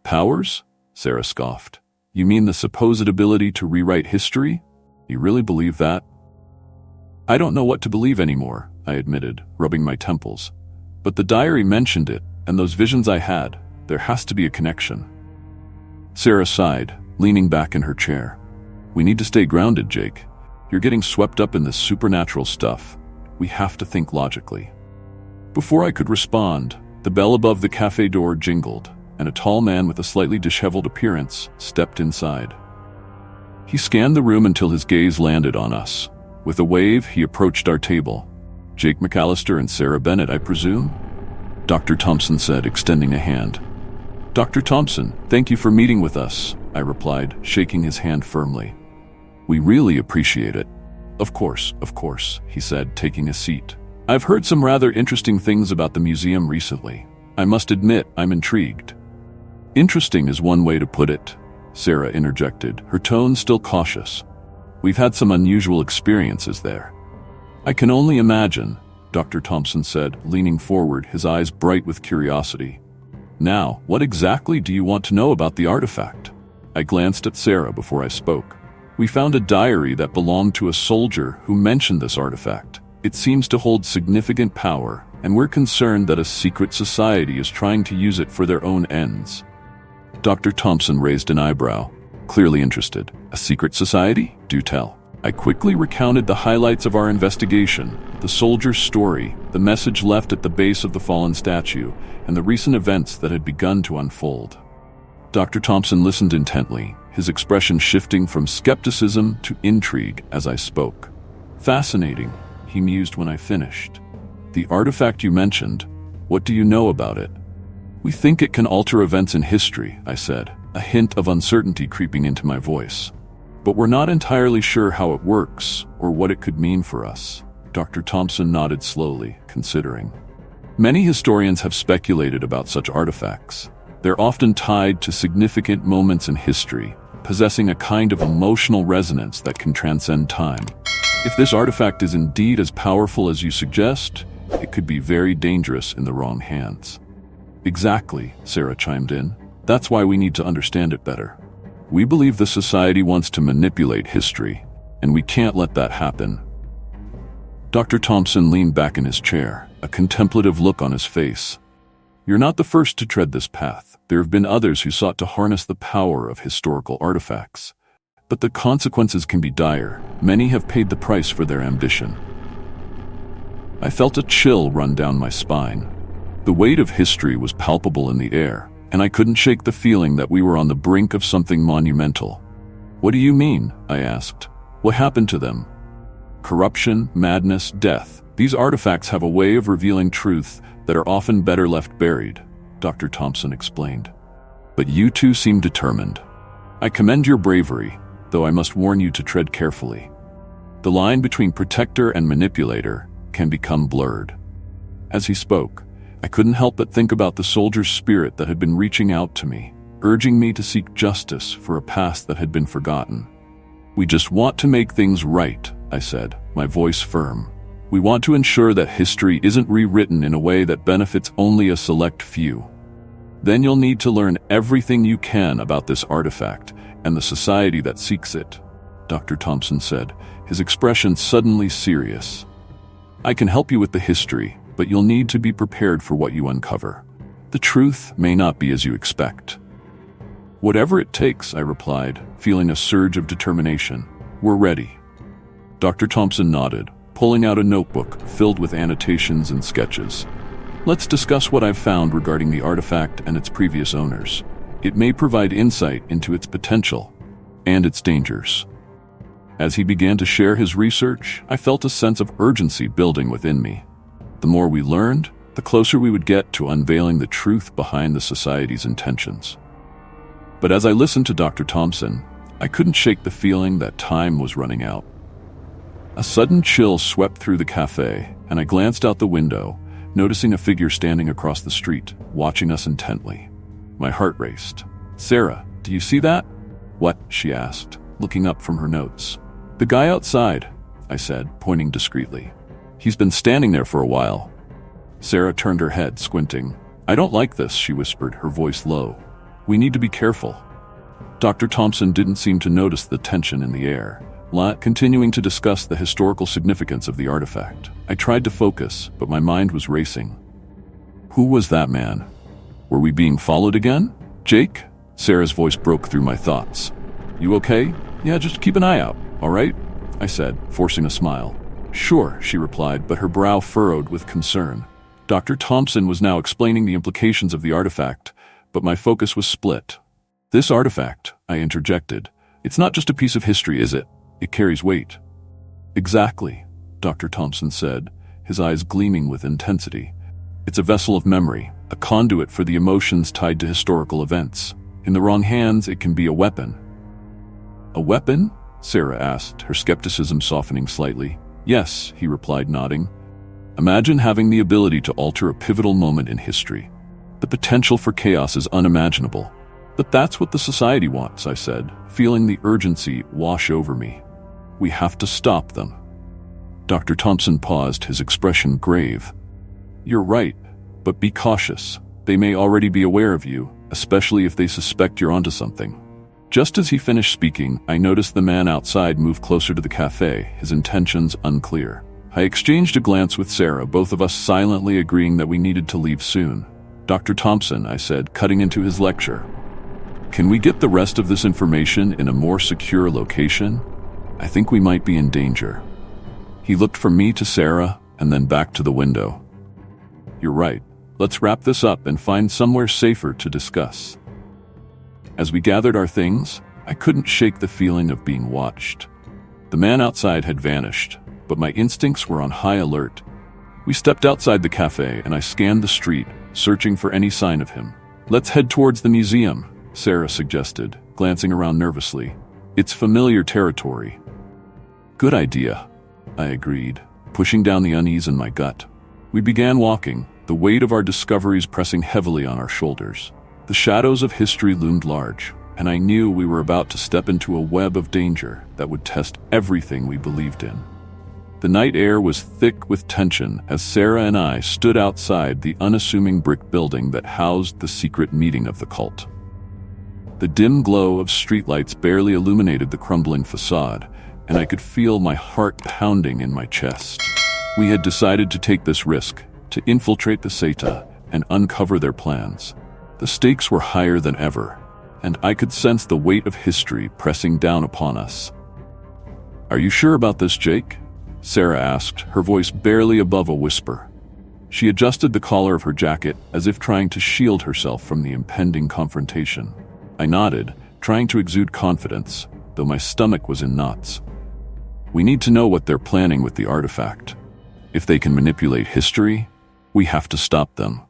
"Powers?" Sarah scoffed. "You mean the supposed ability to rewrite history? You really believe that?" "I don't know what to believe anymore," I admitted, rubbing my temples. "But the diary mentioned it, and those visions I had, there has to be a connection." Sarah sighed, leaning back in her chair. "We need to stay grounded, Jake. You're getting swept up in this supernatural stuff. We have to think logically." Before I could respond, the bell above the cafe door jingled, and a tall man with a slightly disheveled appearance stepped inside. He scanned the room until his gaze landed on us. With a wave, he approached our table. "Jake McAllister and Sarah Bennett, I presume?" Dr. Thompson said, extending a hand. "Dr. Thompson, thank you for meeting with us," I replied, shaking his hand firmly. "We really appreciate it." Of course," he said, taking a seat. "I've heard some rather interesting things about the museum recently. I must admit, I'm intrigued." "Interesting is one way to put it," Sarah interjected, her tone still cautious. "We've had some unusual experiences there." "I can only imagine," Dr. Thompson said, leaning forward, his eyes bright with curiosity. "Now, what exactly do you want to know about the artifact?" I glanced at Sarah before I spoke. "We found a diary that belonged to a soldier who mentioned this artifact. It seems to hold significant power, and we're concerned that a secret society is trying to use it for their own ends." Dr. Thompson raised an eyebrow, clearly interested. A secret society? Do tell. I quickly recounted the highlights of our investigation, the soldier's story, the message left at the base of the fallen statue, and the recent events that had begun to unfold. Dr. Thompson listened intently, his expression shifting from skepticism to intrigue as I spoke. Fascinating, he mused when I finished. The artifact you mentioned, what do you know about it? We think it can alter events in history, I said, a hint of uncertainty creeping into my voice. But we're not entirely sure how it works or what it could mean for us. Dr. Thompson nodded slowly, considering. Many historians have speculated about such artifacts. They're often tied to significant moments in history, possessing a kind of emotional resonance that can transcend time. If this artifact is indeed as powerful as you suggest, it could be very dangerous in the wrong hands. Exactly, Sarah chimed in. That's why we need to understand it better. We believe the society wants to manipulate history, and we can't let that happen. Dr. Thompson leaned back in his chair, a contemplative look on his face. You're not the first to tread this path. There have been others who sought to harness the power of historical artifacts. But the consequences can be dire. Many have paid the price for their ambition. I felt a chill run down my spine. The weight of history was palpable in the air, and I couldn't shake the feeling that we were on the brink of something monumental. What do you mean? I asked. What happened to them? Corruption, madness, death. These artifacts have a way of revealing truth that are often better left buried, Dr. Thompson explained. But you two seem determined. I commend your bravery, though I must warn you to tread carefully. The line between protector and manipulator can become blurred. As he spoke, I couldn't help but think about the soldier's spirit that had been reaching out to me, urging me to seek justice for a past that had been forgotten. We just want to make things right, I said, my voice firm. We want to ensure that history isn't rewritten in a way that benefits only a select few. Then you'll need to learn everything you can about this artifact and the society that seeks it, Dr. Thompson said, his expression suddenly serious. I can help you with the history, but you'll need to be prepared for what you uncover. The truth may not be as you expect. Whatever it takes, I replied, feeling a surge of determination. We're ready. Dr. Thompson nodded, pulling out a notebook filled with annotations and sketches. Let's discuss what I've found regarding the artifact and its previous owners. It may provide insight into its potential and its dangers. As he began to share his research, I felt a sense of urgency building within me. The more we learned, the closer we would get to unveiling the truth behind the society's intentions. But as I listened to Dr. Thompson, I couldn't shake the feeling that time was running out. A sudden chill swept through the cafe, and I glanced out the window, noticing a figure standing across the street, watching us intently. My heart raced. Sarah, do you see that? What? She asked, looking up from her notes. The guy outside, I said, pointing discreetly. He's been standing there for a while. Sarah turned her head, squinting. I don't like this, she whispered, her voice low. We need to be careful. Dr. Thompson didn't seem to notice the tension in the air, continuing to discuss the historical significance of the artifact. I tried to focus, but my mind was racing. Who was that man? Were we being followed again? Jake? Sarah's voice broke through my thoughts. You okay? Yeah, just keep an eye out, all right? I said, forcing a smile. Sure, she replied, but her brow furrowed with concern. Dr. Thompson was now explaining the implications of the artifact, but my focus was split. This artifact, I interjected. It's not just a piece of history, is it? It carries weight. Exactly, Dr. Thompson said, his eyes gleaming with intensity. It's a vessel of memory, a conduit for the emotions tied to historical events. In the wrong hands, it can be a weapon. A weapon? Sarah asked, her skepticism softening slightly. Yes, he replied, nodding. Imagine having the ability to alter a pivotal moment in history. The potential for chaos is unimaginable. But that's what the society wants, I said, feeling the urgency wash over me. We have to stop them. Dr. Thompson paused, his expression grave. You're right, but be cautious. They may already be aware of you, especially if they suspect you're onto something. Just as he finished speaking, I noticed the man outside move closer to the cafe, his intentions unclear. I exchanged a glance with Sarah, both of us silently agreeing that we needed to leave soon. Dr. Thompson, I said, cutting into his lecture. Can we get the rest of this information in a more secure location? I think we might be in danger. He looked from me to Sarah and then back to the window. You're right. Let's wrap this up and find somewhere safer to discuss. As we gathered our things, I couldn't shake the feeling of being watched. The man outside had vanished, but my instincts were on high alert. We stepped outside the cafe and I scanned the street, searching for any sign of him. Let's head towards the museum, Sarah suggested, glancing around nervously. It's familiar territory. Good idea, I agreed, pushing down the unease in my gut. We began walking, the weight of our discoveries pressing heavily on our shoulders. The shadows of history loomed large, and I knew we were about to step into a web of danger that would test everything we believed in. The night air was thick with tension as Sarah and I stood outside the unassuming brick building that housed the secret meeting of the cult. The dim glow of streetlights barely illuminated the crumbling facade, and I could feel my heart pounding in my chest. We had decided to take this risk, to infiltrate the Seta and uncover their plans. The stakes were higher than ever, and I could sense the weight of history pressing down upon us. Are you sure about this, Jake? Sarah asked, her voice barely above a whisper. She adjusted the collar of her jacket as if trying to shield herself from the impending confrontation. I nodded, trying to exude confidence, though my stomach was in knots. We need to know what they're planning with the artifact. If they can manipulate history, we have to stop them.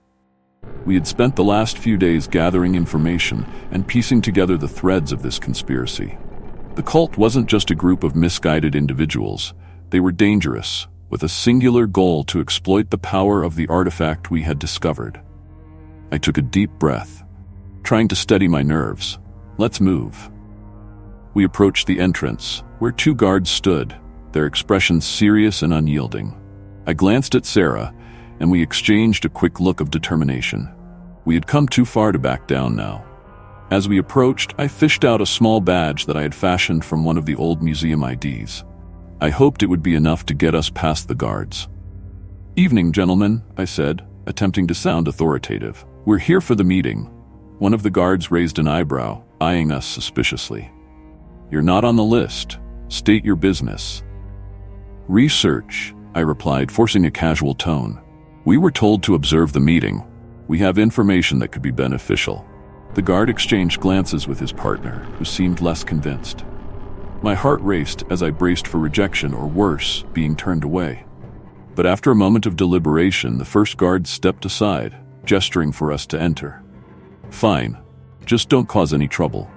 We had spent the last few days gathering information and piecing together the threads of this conspiracy. The cult wasn't just a group of misguided individuals. They were dangerous, with a singular goal to exploit the power of the artifact we had discovered. I took a deep breath, trying to steady my nerves. Let's move. We approached the entrance, where two guards stood, their expressions serious and unyielding. I glanced at Sarah, and we exchanged a quick look of determination. We had come too far to back down now. As we approached, I fished out a small badge that I had fashioned from one of the old museum IDs. I hoped it would be enough to get us past the guards. Evening, gentlemen, I said, attempting to sound authoritative. We're here for the meeting. One of the guards raised an eyebrow, eyeing us suspiciously. You're not on the list. State your business. Research, I replied, forcing a casual tone. We were told to observe the meeting. We have information that could be beneficial. The guard exchanged glances with his partner, who seemed less convinced. My heart raced as I braced for rejection or worse, being turned away. But after a moment of deliberation, the first guard stepped aside, gesturing for us to enter. Fine. Just don't cause any trouble.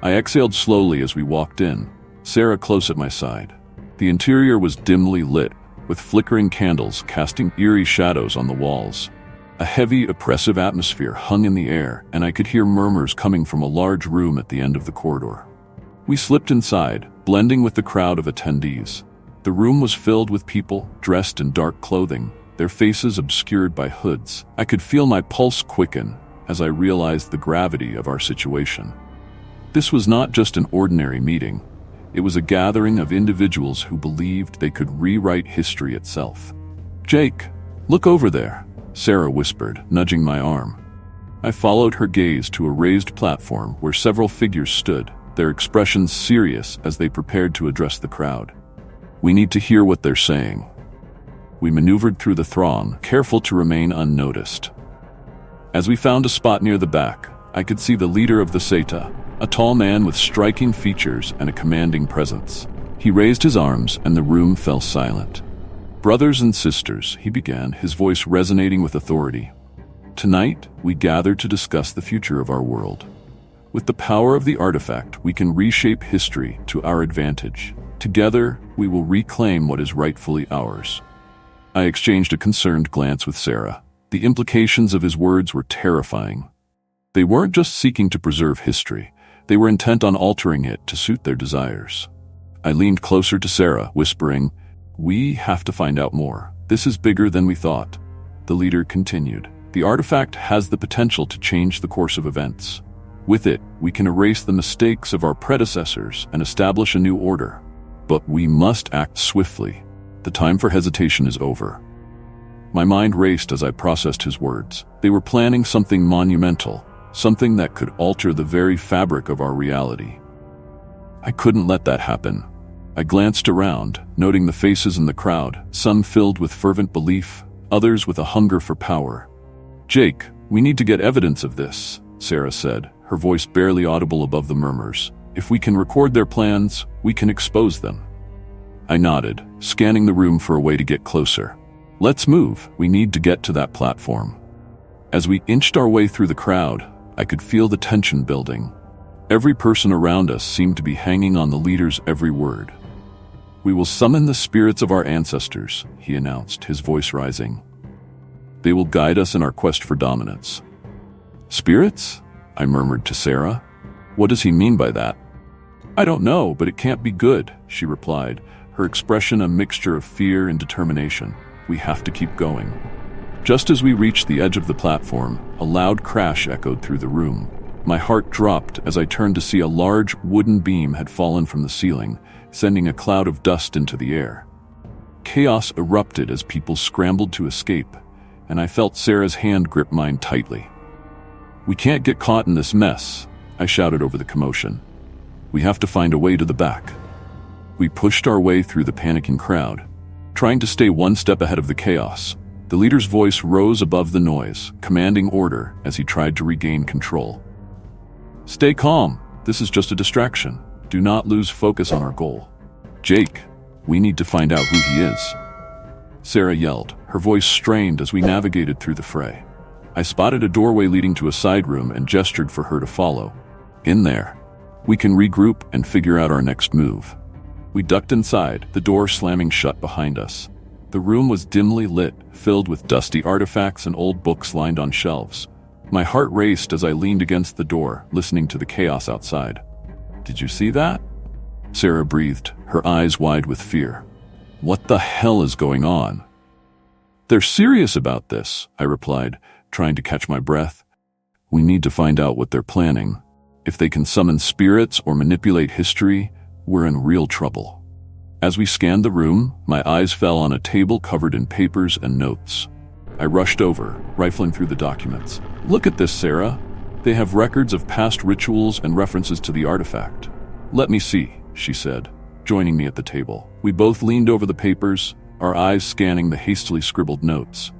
I exhaled slowly as we walked in, Sarah close at my side. The interior was dimly lit, with flickering candles casting eerie shadows on the walls. A heavy, oppressive atmosphere hung in the air, and I could hear murmurs coming from a large room at the end of the corridor. We slipped inside, blending with the crowd of attendees. The room was filled with people dressed in dark clothing, their faces obscured by hoods. I could feel my pulse quicken as I realized the gravity of our situation. This was not just an ordinary meeting. It was a gathering of individuals who believed they could rewrite history itself. Jake, look over there, Sarah whispered, nudging my arm. I followed her gaze to a raised platform where several figures stood, their expressions serious as they prepared to address the crowd. We need to hear what they're saying. We maneuvered through the throng, careful to remain unnoticed. As we found a spot near the back, I could see the leader of the Seta, a tall man with striking features and a commanding presence. He raised his arms and the room fell silent. Brothers and sisters, he began, his voice resonating with authority. Tonight, we gather to discuss the future of our world. With the power of the artifact, we can reshape history to our advantage. Together, we will reclaim what is rightfully ours. I exchanged a concerned glance with Sarah. The implications of his words were terrifying. They weren't just seeking to preserve history. They were intent on altering it to suit their desires. I leaned closer to Sarah, whispering, "We have to find out more. This is bigger than we thought." The leader continued, "The artifact has the potential to change the course of events. With it, we can erase the mistakes of our predecessors and establish a new order. But we must act swiftly. The time for hesitation is over." My mind raced as I processed his words. They were planning something monumental, something that could alter the very fabric of our reality. I couldn't let that happen. I glanced around, noting the faces in the crowd, some filled with fervent belief, others with a hunger for power. "Jake, we need to get evidence of this," Sarah said, her voice barely audible above the murmurs. "If we can record their plans, we can expose them." I nodded, scanning the room for a way to get closer. "Let's move, we need to get to that platform." As we inched our way through the crowd, I could feel the tension building. Every person around us seemed to be hanging on the leader's every word. "We will summon the spirits of our ancestors," he announced, his voice rising. "They will guide us in our quest for dominance." "Spirits?" I murmured to Sarah. "What does he mean by that?" "I don't know, but it can't be good," she replied, her expression a mixture of fear and determination. "We have to keep going." Just as we reached the edge of the platform, a loud crash echoed through the room. My heart dropped as I turned to see a large wooden beam had fallen from the ceiling, sending a cloud of dust into the air. Chaos erupted as people scrambled to escape, and I felt Sarah's hand grip mine tightly. "We can't get caught in this mess," I shouted over the commotion. "We have to find a way to the back." We pushed our way through the panicking crowd, trying to stay one step ahead of the chaos. The leader's voice rose above the noise, commanding order as he tried to regain control. "Stay calm. This is just a distraction. Do not lose focus on our goal." "Jake, we need to find out who he is," Sarah yelled, her voice strained as we navigated through the fray. I spotted a doorway leading to a side room and gestured for her to follow. "In there. We can regroup and figure out our next move." We ducked inside, the door slamming shut behind us. The room was dimly lit, filled with dusty artifacts and old books lined on shelves. My heart raced as I leaned against the door, listening to the chaos outside. "Did you see that?" Sarah breathed, her eyes wide with fear. "What the hell is going on?" "They're serious about this," I replied, trying to catch my breath. "We need to find out what they're planning. If they can summon spirits or manipulate history, we're in real trouble." As we scanned the room, my eyes fell on a table covered in papers and notes. I rushed over, rifling through the documents. "Look at this, Sarah. They have records of past rituals and references to the artifact." "Let me see," she said, joining me at the table. We both leaned over the papers, our eyes scanning the hastily scribbled notes.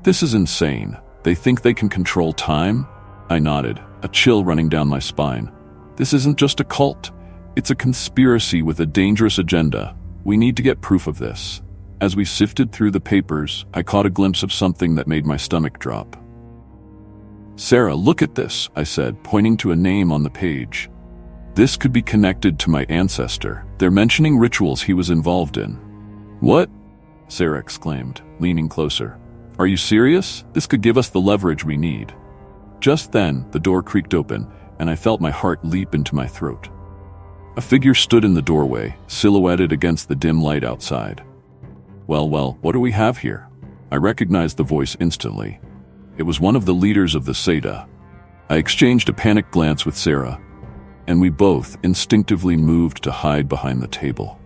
"This is insane. They think they can control time?" I nodded, a chill running down my spine. "This isn't just a cult. It's a conspiracy with a dangerous agenda. We need to get proof of this." As we sifted through the papers, I caught a glimpse of something that made my stomach drop. "Sarah, look at this," I said, pointing to a name on the page. "This could be connected to my ancestor. They're mentioning rituals he was involved in." "What?" Sarah exclaimed, leaning closer. "Are you serious? This could give us the leverage we need." Just then, the door creaked open, and I felt my heart leap into my throat. A figure stood in the doorway, silhouetted against the dim light outside. Well, what do we have here?" I recognized the voice instantly. It was one of the leaders of the Seda. I exchanged a panicked glance with Sarah, and we both instinctively moved to hide behind the table.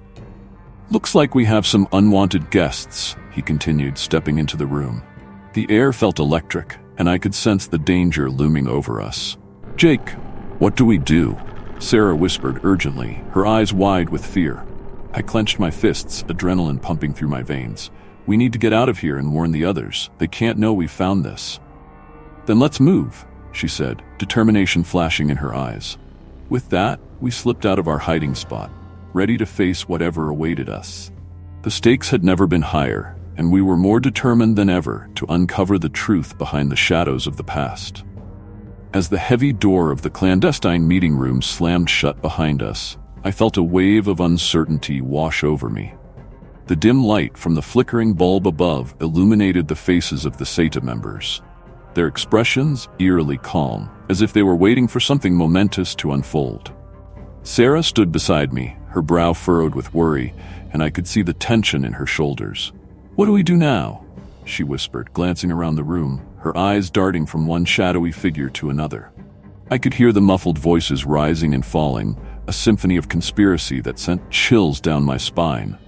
"Looks like we have some unwanted guests," he continued, stepping into the room. The air felt electric, and I could sense the danger looming over us. "Jake, what do we do?" Sarah whispered urgently, her eyes wide with fear. I clenched my fists, adrenaline pumping through my veins. "We need to get out of here and warn the others. They can't know we found this." "Then let's move," she said, determination flashing in her eyes. With that, we slipped out of our hiding spot, ready to face whatever awaited us. The stakes had never been higher, and we were more determined than ever to uncover the truth behind the shadows of the past. As the heavy door of the clandestine meeting room slammed shut behind us, I felt a wave of uncertainty wash over me. The dim light from the flickering bulb above illuminated the faces of the Seta members, their expressions eerily calm, as if they were waiting for something momentous to unfold. Sarah stood beside me, her brow furrowed with worry, and I could see the tension in her shoulders. "What do we do now?" she whispered, glancing around the room, her eyes darting from one shadowy figure to another. I could hear the muffled voices rising and falling, a symphony of conspiracy that sent chills down my spine.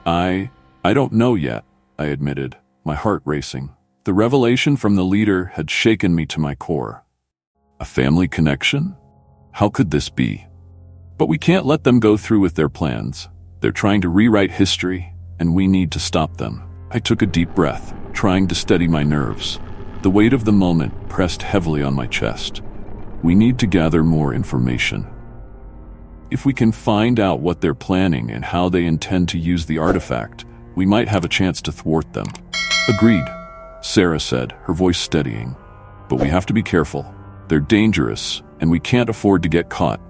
I don't know yet," I admitted, my heart racing. The revelation from the leader had shaken me to my core. A family connection? How could this be? But we can't let them go through with their plans. They're trying to rewrite history, and we need to stop them. I took a deep breath, trying to steady my nerves. The weight of the moment pressed heavily on my chest. We need to gather more information. If we can find out what they're planning and how they intend to use the artifact, we might have a chance to thwart them. Agreed, Sarah said, her voice steadying. But we have to be careful. They're dangerous, and we can't afford to get caught.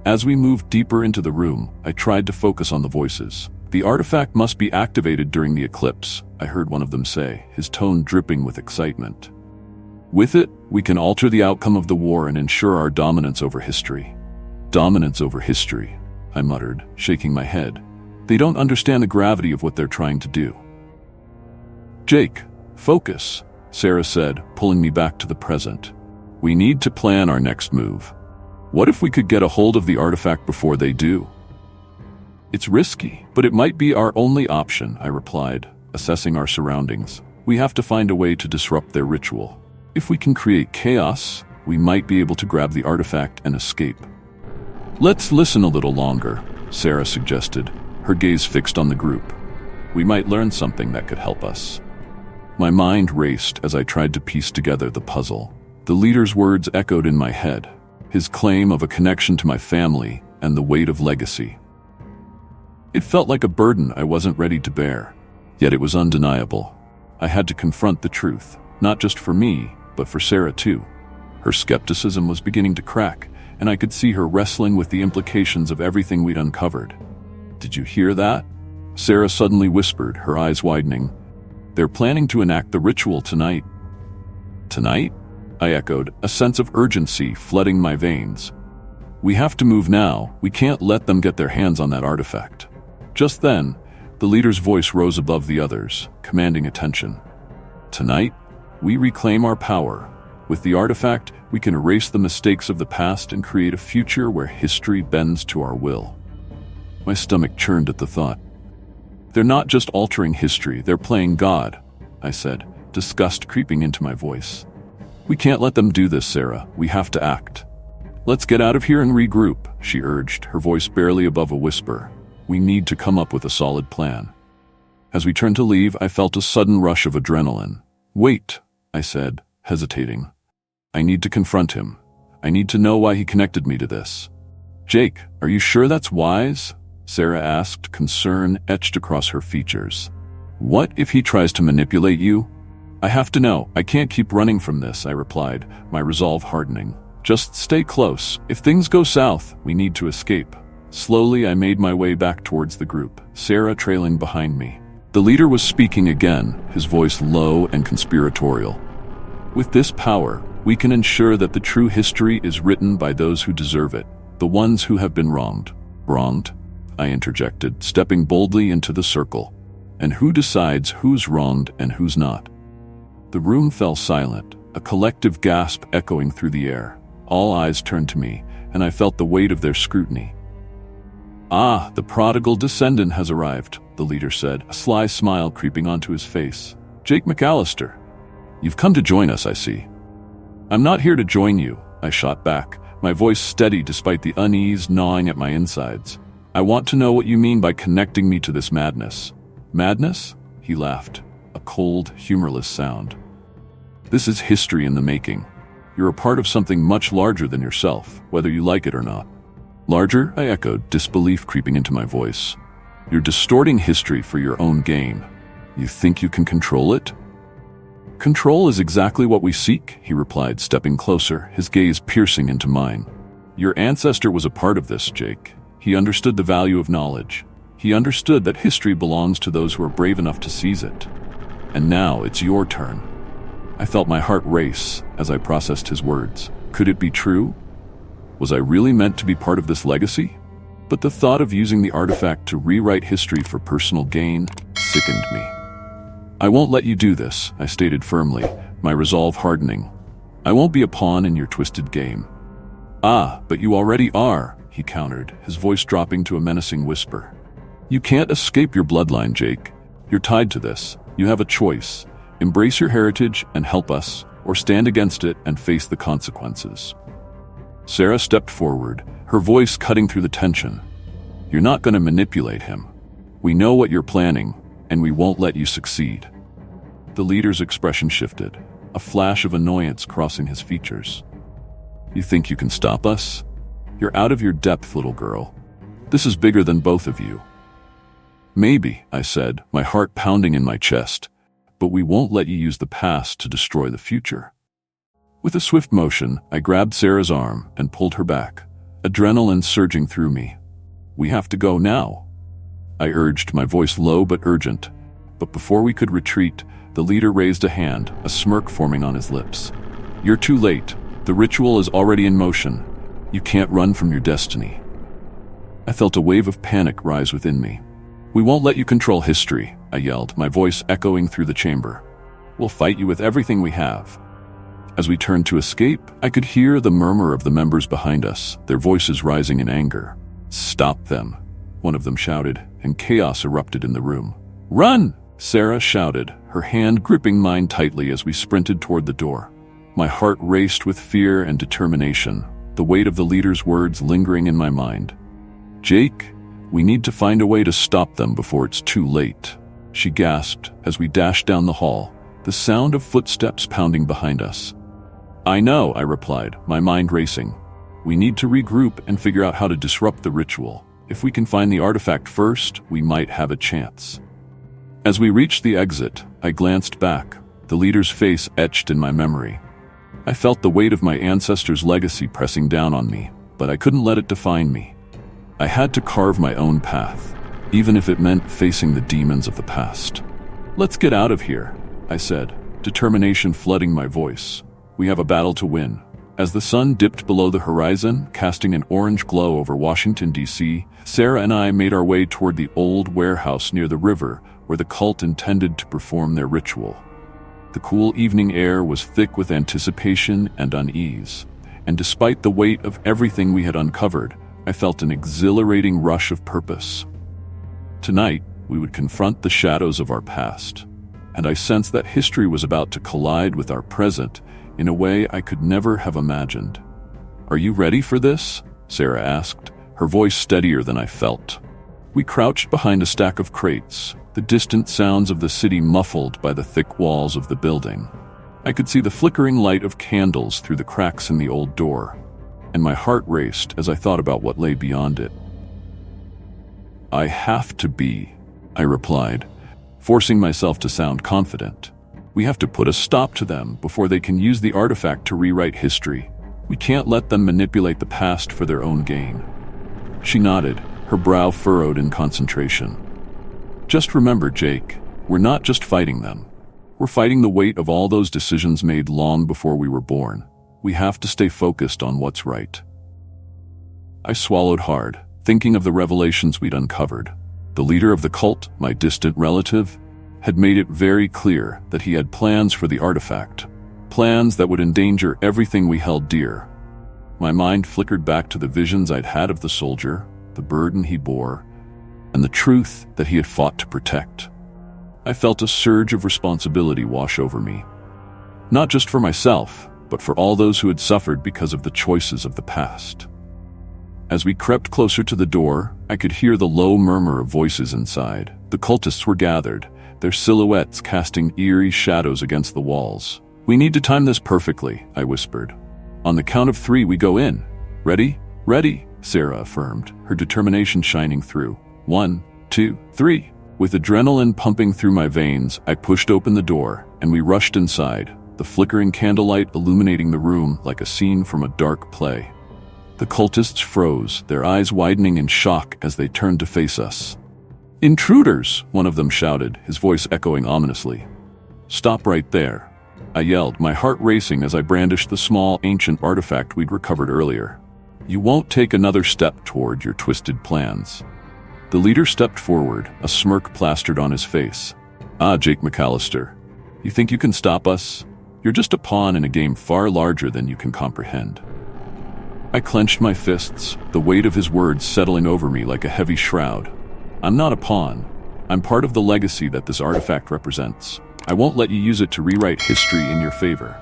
As we moved deeper into the room, I tried to focus on the voices. The artifact must be activated during the eclipse, I heard one of them say, his tone dripping with excitement. With it, we can alter the outcome of the war and ensure our dominance over history. Dominance over history, I muttered, shaking my head. They don't understand the gravity of what they're trying to do. Jake, focus, Sarah said, pulling me back to the present. We need to plan our next move. What if we could get a hold of the artifact before they do? It's risky, but it might be our only option, I replied, assessing our surroundings. We have to find a way to disrupt their ritual. If we can create chaos, we might be able to grab the artifact and escape. Let's listen a little longer, Sarah suggested, her gaze fixed on the group. We might learn something that could help us. My mind raced as I tried to piece together the puzzle. The leader's words echoed in my head, his claim of a connection to my family and the weight of legacy. It felt like a burden I wasn't ready to bear, yet it was undeniable. I had to confront the truth, not just for me, but for Sarah too. Her skepticism was beginning to crack, and I could see her wrestling with the implications of everything we'd uncovered. Did you hear that? Sarah suddenly whispered, her eyes widening. They're planning to enact the ritual tonight. Tonight? I echoed, a sense of urgency flooding my veins. We have to move now. We can't let them get their hands on that artifact. Just then, the leader's voice rose above the others, commanding attention. Tonight, we reclaim our power. With the artifact, we can erase the mistakes of the past and create a future where history bends to our will. My stomach churned at the thought. They're not just altering history, they're playing God, I said, disgust creeping into my voice. We can't let them do this, Sarah. We have to act. Let's get out of here and regroup, she urged, her voice barely above a whisper. We need to come up with a solid plan. As we turned to leave, I felt a sudden rush of adrenaline. Wait, I said, hesitating. I need to confront him. I need to know why he connected me to this. Jake, are you sure that's wise? Sarah asked, concern etched across her features. What if he tries to manipulate you? I have to know. I can't keep running from this, I replied, my resolve hardening. Just stay close. If things go south, we need to escape. Slowly, I made my way back towards the group, Sarah trailing behind me. The leader was speaking again, his voice low and conspiratorial. With this power, we can ensure that the true history is written by those who deserve it, the ones who have been wronged. Wronged? I interjected, stepping boldly into the circle. And who decides who's wronged and who's not? The room fell silent, a collective gasp echoing through the air. All eyes turned to me, and I felt the weight of their scrutiny. Ah, the prodigal descendant has arrived, the leader said, a sly smile creeping onto his face. Jake McAllister. You've come to join us, I see. I'm not here to join you, I shot back, my voice steady despite the unease gnawing at my insides. I want to know what you mean by connecting me to this madness. Madness? He laughed, a cold, humorless sound. This is history in the making. You're a part of something much larger than yourself, whether you like it or not. Larger? I echoed, disbelief creeping into my voice. You're distorting history for your own gain. You think you can control it? Control is exactly what we seek, he replied, stepping closer, his gaze piercing into mine. Your ancestor was a part of this, Jake. He understood the value of knowledge. He understood that history belongs to those who are brave enough to seize it. And now it's your turn. I felt my heart race as I processed his words. Could it be true? Was I really meant to be part of this legacy? But the thought of using the artifact to rewrite history for personal gain sickened me. I won't let you do this, I stated firmly, my resolve hardening. I won't be a pawn in your twisted game. Ah, but you already are, he countered, his voice dropping to a menacing whisper. You can't escape your bloodline, Jake. You're tied to this. You have a choice. Embrace your heritage and help us, or stand against it and face the consequences. Sarah stepped forward, her voice cutting through the tension. "You're not going to manipulate him. We know what you're planning, and we won't let you succeed." The leader's expression shifted, a flash of annoyance crossing his features. "You think you can stop us? You're out of your depth, little girl. This is bigger than both of you." "Maybe," I said, my heart pounding in my chest, "but we won't let you use the past to destroy the future." With a swift motion, I grabbed Sarah's arm and pulled her back, adrenaline surging through me. "We have to go now," I urged, my voice low but urgent. But before we could retreat, the leader raised a hand, a smirk forming on his lips. "You're too late. The ritual is already in motion. You can't run from your destiny." I felt a wave of panic rise within me. "We won't let you control history," I yelled, my voice echoing through the chamber. "We'll fight you with everything we have." As we turned to escape, I could hear the murmur of the members behind us, their voices rising in anger. "Stop them," one of them shouted, and chaos erupted in the room. "Run!" Sarah shouted, her hand gripping mine tightly as we sprinted toward the door. My heart raced with fear and determination, the weight of the leader's words lingering in my mind. "Jake, we need to find a way to stop them before it's too late," she gasped as we dashed down the hall, the sound of footsteps pounding behind us. "I know," I replied, my mind racing. "We need to regroup and figure out how to disrupt the ritual. If we can find the artifact first, we might have a chance." As we reached the exit, I glanced back, the leader's face etched in my memory. I felt the weight of my ancestors' legacy pressing down on me, but I couldn't let it define me. I had to carve my own path, even if it meant facing the demons of the past. "Let's get out of here," I said, determination flooding my voice. "We have a battle to win." As the sun dipped below the horizon, casting an orange glow over Washington, D.C., Sarah and I made our way toward the old warehouse near the river where the cult intended to perform their ritual. The cool evening air was thick with anticipation and unease, and despite the weight of everything we had uncovered, I felt an exhilarating rush of purpose. Tonight, we would confront the shadows of our past, and I sensed that history was about to collide with our present in a way I could never have imagined. "Are you ready for this?" Sarah asked, her voice steadier than I felt. We crouched behind a stack of crates, the distant sounds of the city muffled by the thick walls of the building. I could see the flickering light of candles through the cracks in the old door, and my heart raced as I thought about what lay beyond it. "I have to be," I replied, forcing myself to sound confident. "We have to put a stop to them before they can use the artifact to rewrite history. We can't let them manipulate the past for their own gain." She nodded, her brow furrowed in concentration. "Just remember, Jake, we're not just fighting them. We're fighting the weight of all those decisions made long before we were born. We have to stay focused on what's right." I swallowed hard, thinking of the revelations we'd uncovered. The leader of the cult, my distant relative, had made it very clear that he had plans for the artifact, plans that would endanger everything we held dear. My mind flickered back to the visions I'd had of the soldier, the burden he bore, and the truth that he had fought to protect. I felt a surge of responsibility wash over me, not just for myself, but for all those who had suffered because of the choices of the past. As we crept closer to the door, I could hear the low murmur of voices inside. The cultists were gathered, their silhouettes casting eerie shadows against the walls. "We need to time this perfectly," I whispered. "On the count of 3, we go in. Ready?" "Ready," Sarah affirmed, her determination shining through. 1, 2, 3. With adrenaline pumping through my veins, I pushed open the door, and we rushed inside, the flickering candlelight illuminating the room like a scene from a dark play. The cultists froze, their eyes widening in shock as they turned to face us. "Intruders!" one of them shouted, his voice echoing ominously. "Stop right there," I yelled, my heart racing as I brandished the small, ancient artifact we'd recovered earlier. "You won't take another step toward your twisted plans." The leader stepped forward, a smirk plastered on his face. "Ah, Jake McAllister, you think you can stop us? You're just a pawn in a game far larger than you can comprehend." I clenched my fists, the weight of his words settling over me like a heavy shroud. "I'm not a pawn. I'm part of the legacy that this artifact represents. I won't let you use it to rewrite history in your favor."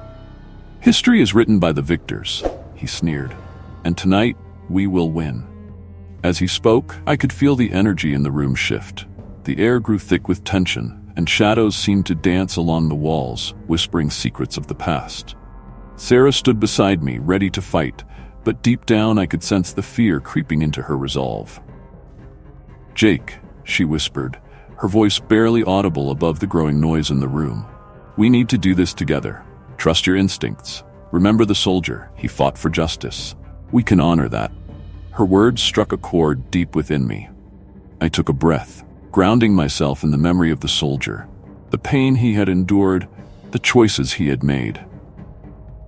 "History is written by the victors," he sneered. and tonight, we will win." As he spoke, I could feel the energy in the room shift. The air grew thick with tension, and shadows seemed to dance along the walls, whispering secrets of the past. Sarah stood beside me, ready to fight, but deep down I could sense the fear creeping into her resolve. "Jake," she whispered, her voice barely audible above the growing noise in the room. "We need to do this together. Trust your instincts. Remember the soldier. He fought for justice. We can honor that." Her words struck a chord deep within me. I took a breath, grounding myself in the memory of the soldier, the pain he had endured, the choices he had made.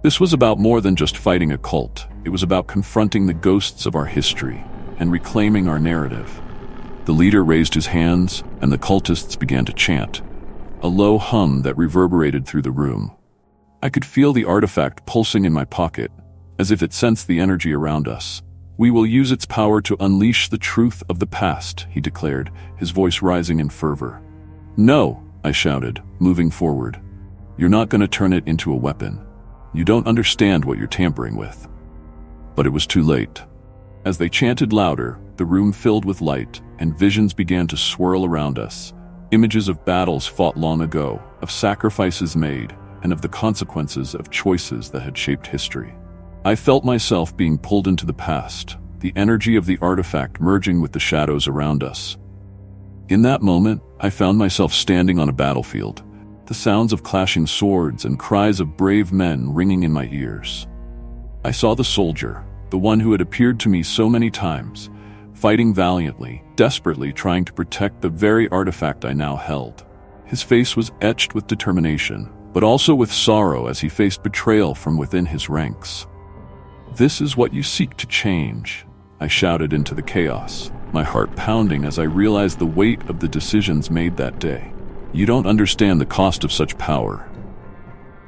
This was about more than just fighting a cult. It was about confronting the ghosts of our history and reclaiming our narrative. The leader raised his hands, and the cultists began to chant, a low hum that reverberated through the room. I could feel the artifact pulsing in my pocket, as if it sensed the energy around us. "We will use its power to unleash the truth of the past," he declared, his voice rising in fervor. "No," I shouted, moving forward. "You're not going to turn it into a weapon. You don't understand what you're tampering with." But it was too late. As they chanted louder, the room filled with light, and visions began to swirl around us. Images of battles fought long ago, of sacrifices made, and of the consequences of choices that had shaped history. I felt myself being pulled into the past, the energy of the artifact merging with the shadows around us. In that moment, I found myself standing on a battlefield, the sounds of clashing swords and cries of brave men ringing in my ears. I saw the soldier, the one who had appeared to me so many times, fighting valiantly, desperately trying to protect the very artifact I now held. His face was etched with determination, but also with sorrow as he faced betrayal from within his ranks. "This is what you seek to change," I shouted into the chaos, my heart pounding as I realized the weight of the decisions made that day. "You don't understand the cost of such power."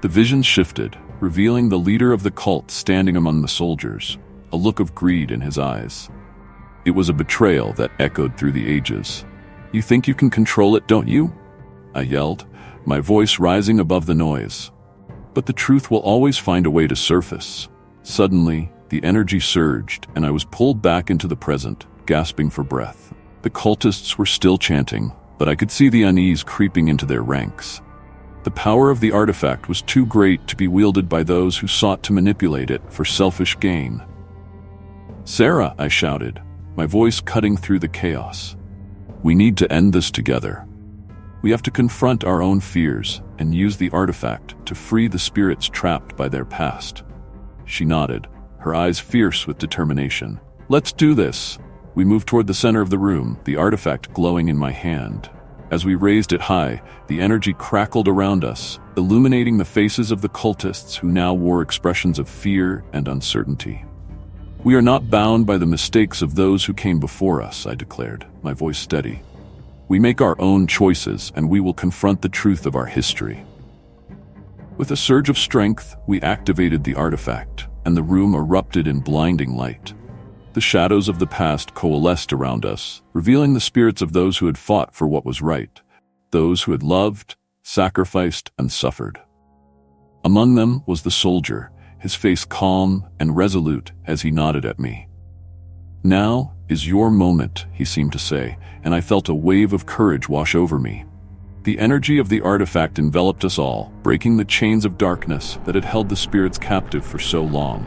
The vision shifted, revealing the leader of the cult standing among the soldiers, a look of greed in his eyes. It was a betrayal that echoed through the ages. "You think you can control it, don't you?" I yelled, my voice rising above the noise. "But the truth will always find a way to surface." Suddenly, the energy surged, and I was pulled back into the present, gasping for breath. The cultists were still chanting, but I could see the unease creeping into their ranks. The power of the artifact was too great to be wielded by those who sought to manipulate it for selfish gain. "Sarah," I shouted, my voice cutting through the chaos. "We need to end this together. We have to confront our own fears and use the artifact to free the spirits trapped by their past." She nodded, her eyes fierce with determination. "Let's do this." We moved toward the center of the room, the artifact glowing in my hand. As we raised it high, the energy crackled around us, illuminating the faces of the cultists who now wore expressions of fear and uncertainty. "We are not bound by the mistakes of those who came before us," I declared, my voice steady. "We make our own choices, and we will confront the truth of our history." With a surge of strength, we activated the artifact, and the room erupted in blinding light. The shadows of the past coalesced around us, revealing the spirits of those who had fought for what was right, those who had loved, sacrificed, and suffered. Among them was the soldier, his face calm and resolute as he nodded at me. "Now is your moment," he seemed to say, and I felt a wave of courage wash over me. The energy of the artifact enveloped us all, breaking the chains of darkness that had held the spirits captive for so long.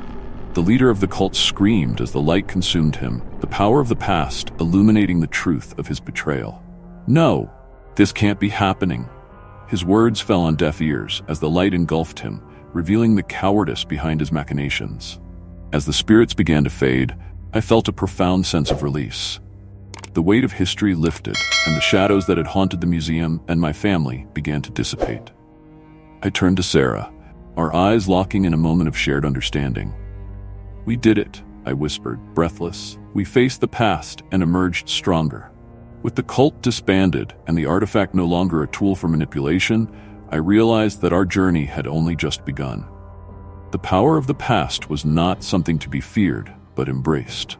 The leader of the cult screamed as the light consumed him, the power of the past illuminating the truth of his betrayal. "No, this can't be happening." His words fell on deaf ears as the light engulfed him, revealing the cowardice behind his machinations. As the spirits began to fade, I felt a profound sense of release. The weight of history lifted, and the shadows that had haunted the museum and my family began to dissipate. I turned to Sarah, our eyes locking in a moment of shared understanding. "We did it," I whispered, breathless. "We faced the past and emerged stronger." With the cult disbanded and the artifact no longer a tool for manipulation, I realized that our journey had only just begun. The power of the past was not something to be feared, but embraced.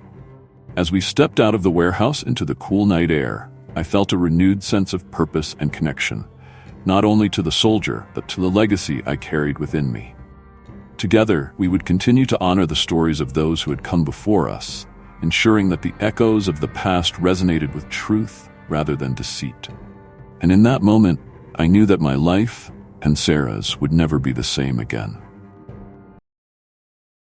As we stepped out of the warehouse into the cool night air, I felt a renewed sense of purpose and connection, not only to the soldier, but to the legacy I carried within me. Together, we would continue to honor the stories of those who had come before us, ensuring that the echoes of the past resonated with truth rather than deceit. And in that moment, I knew that my life and Sarah's would never be the same again.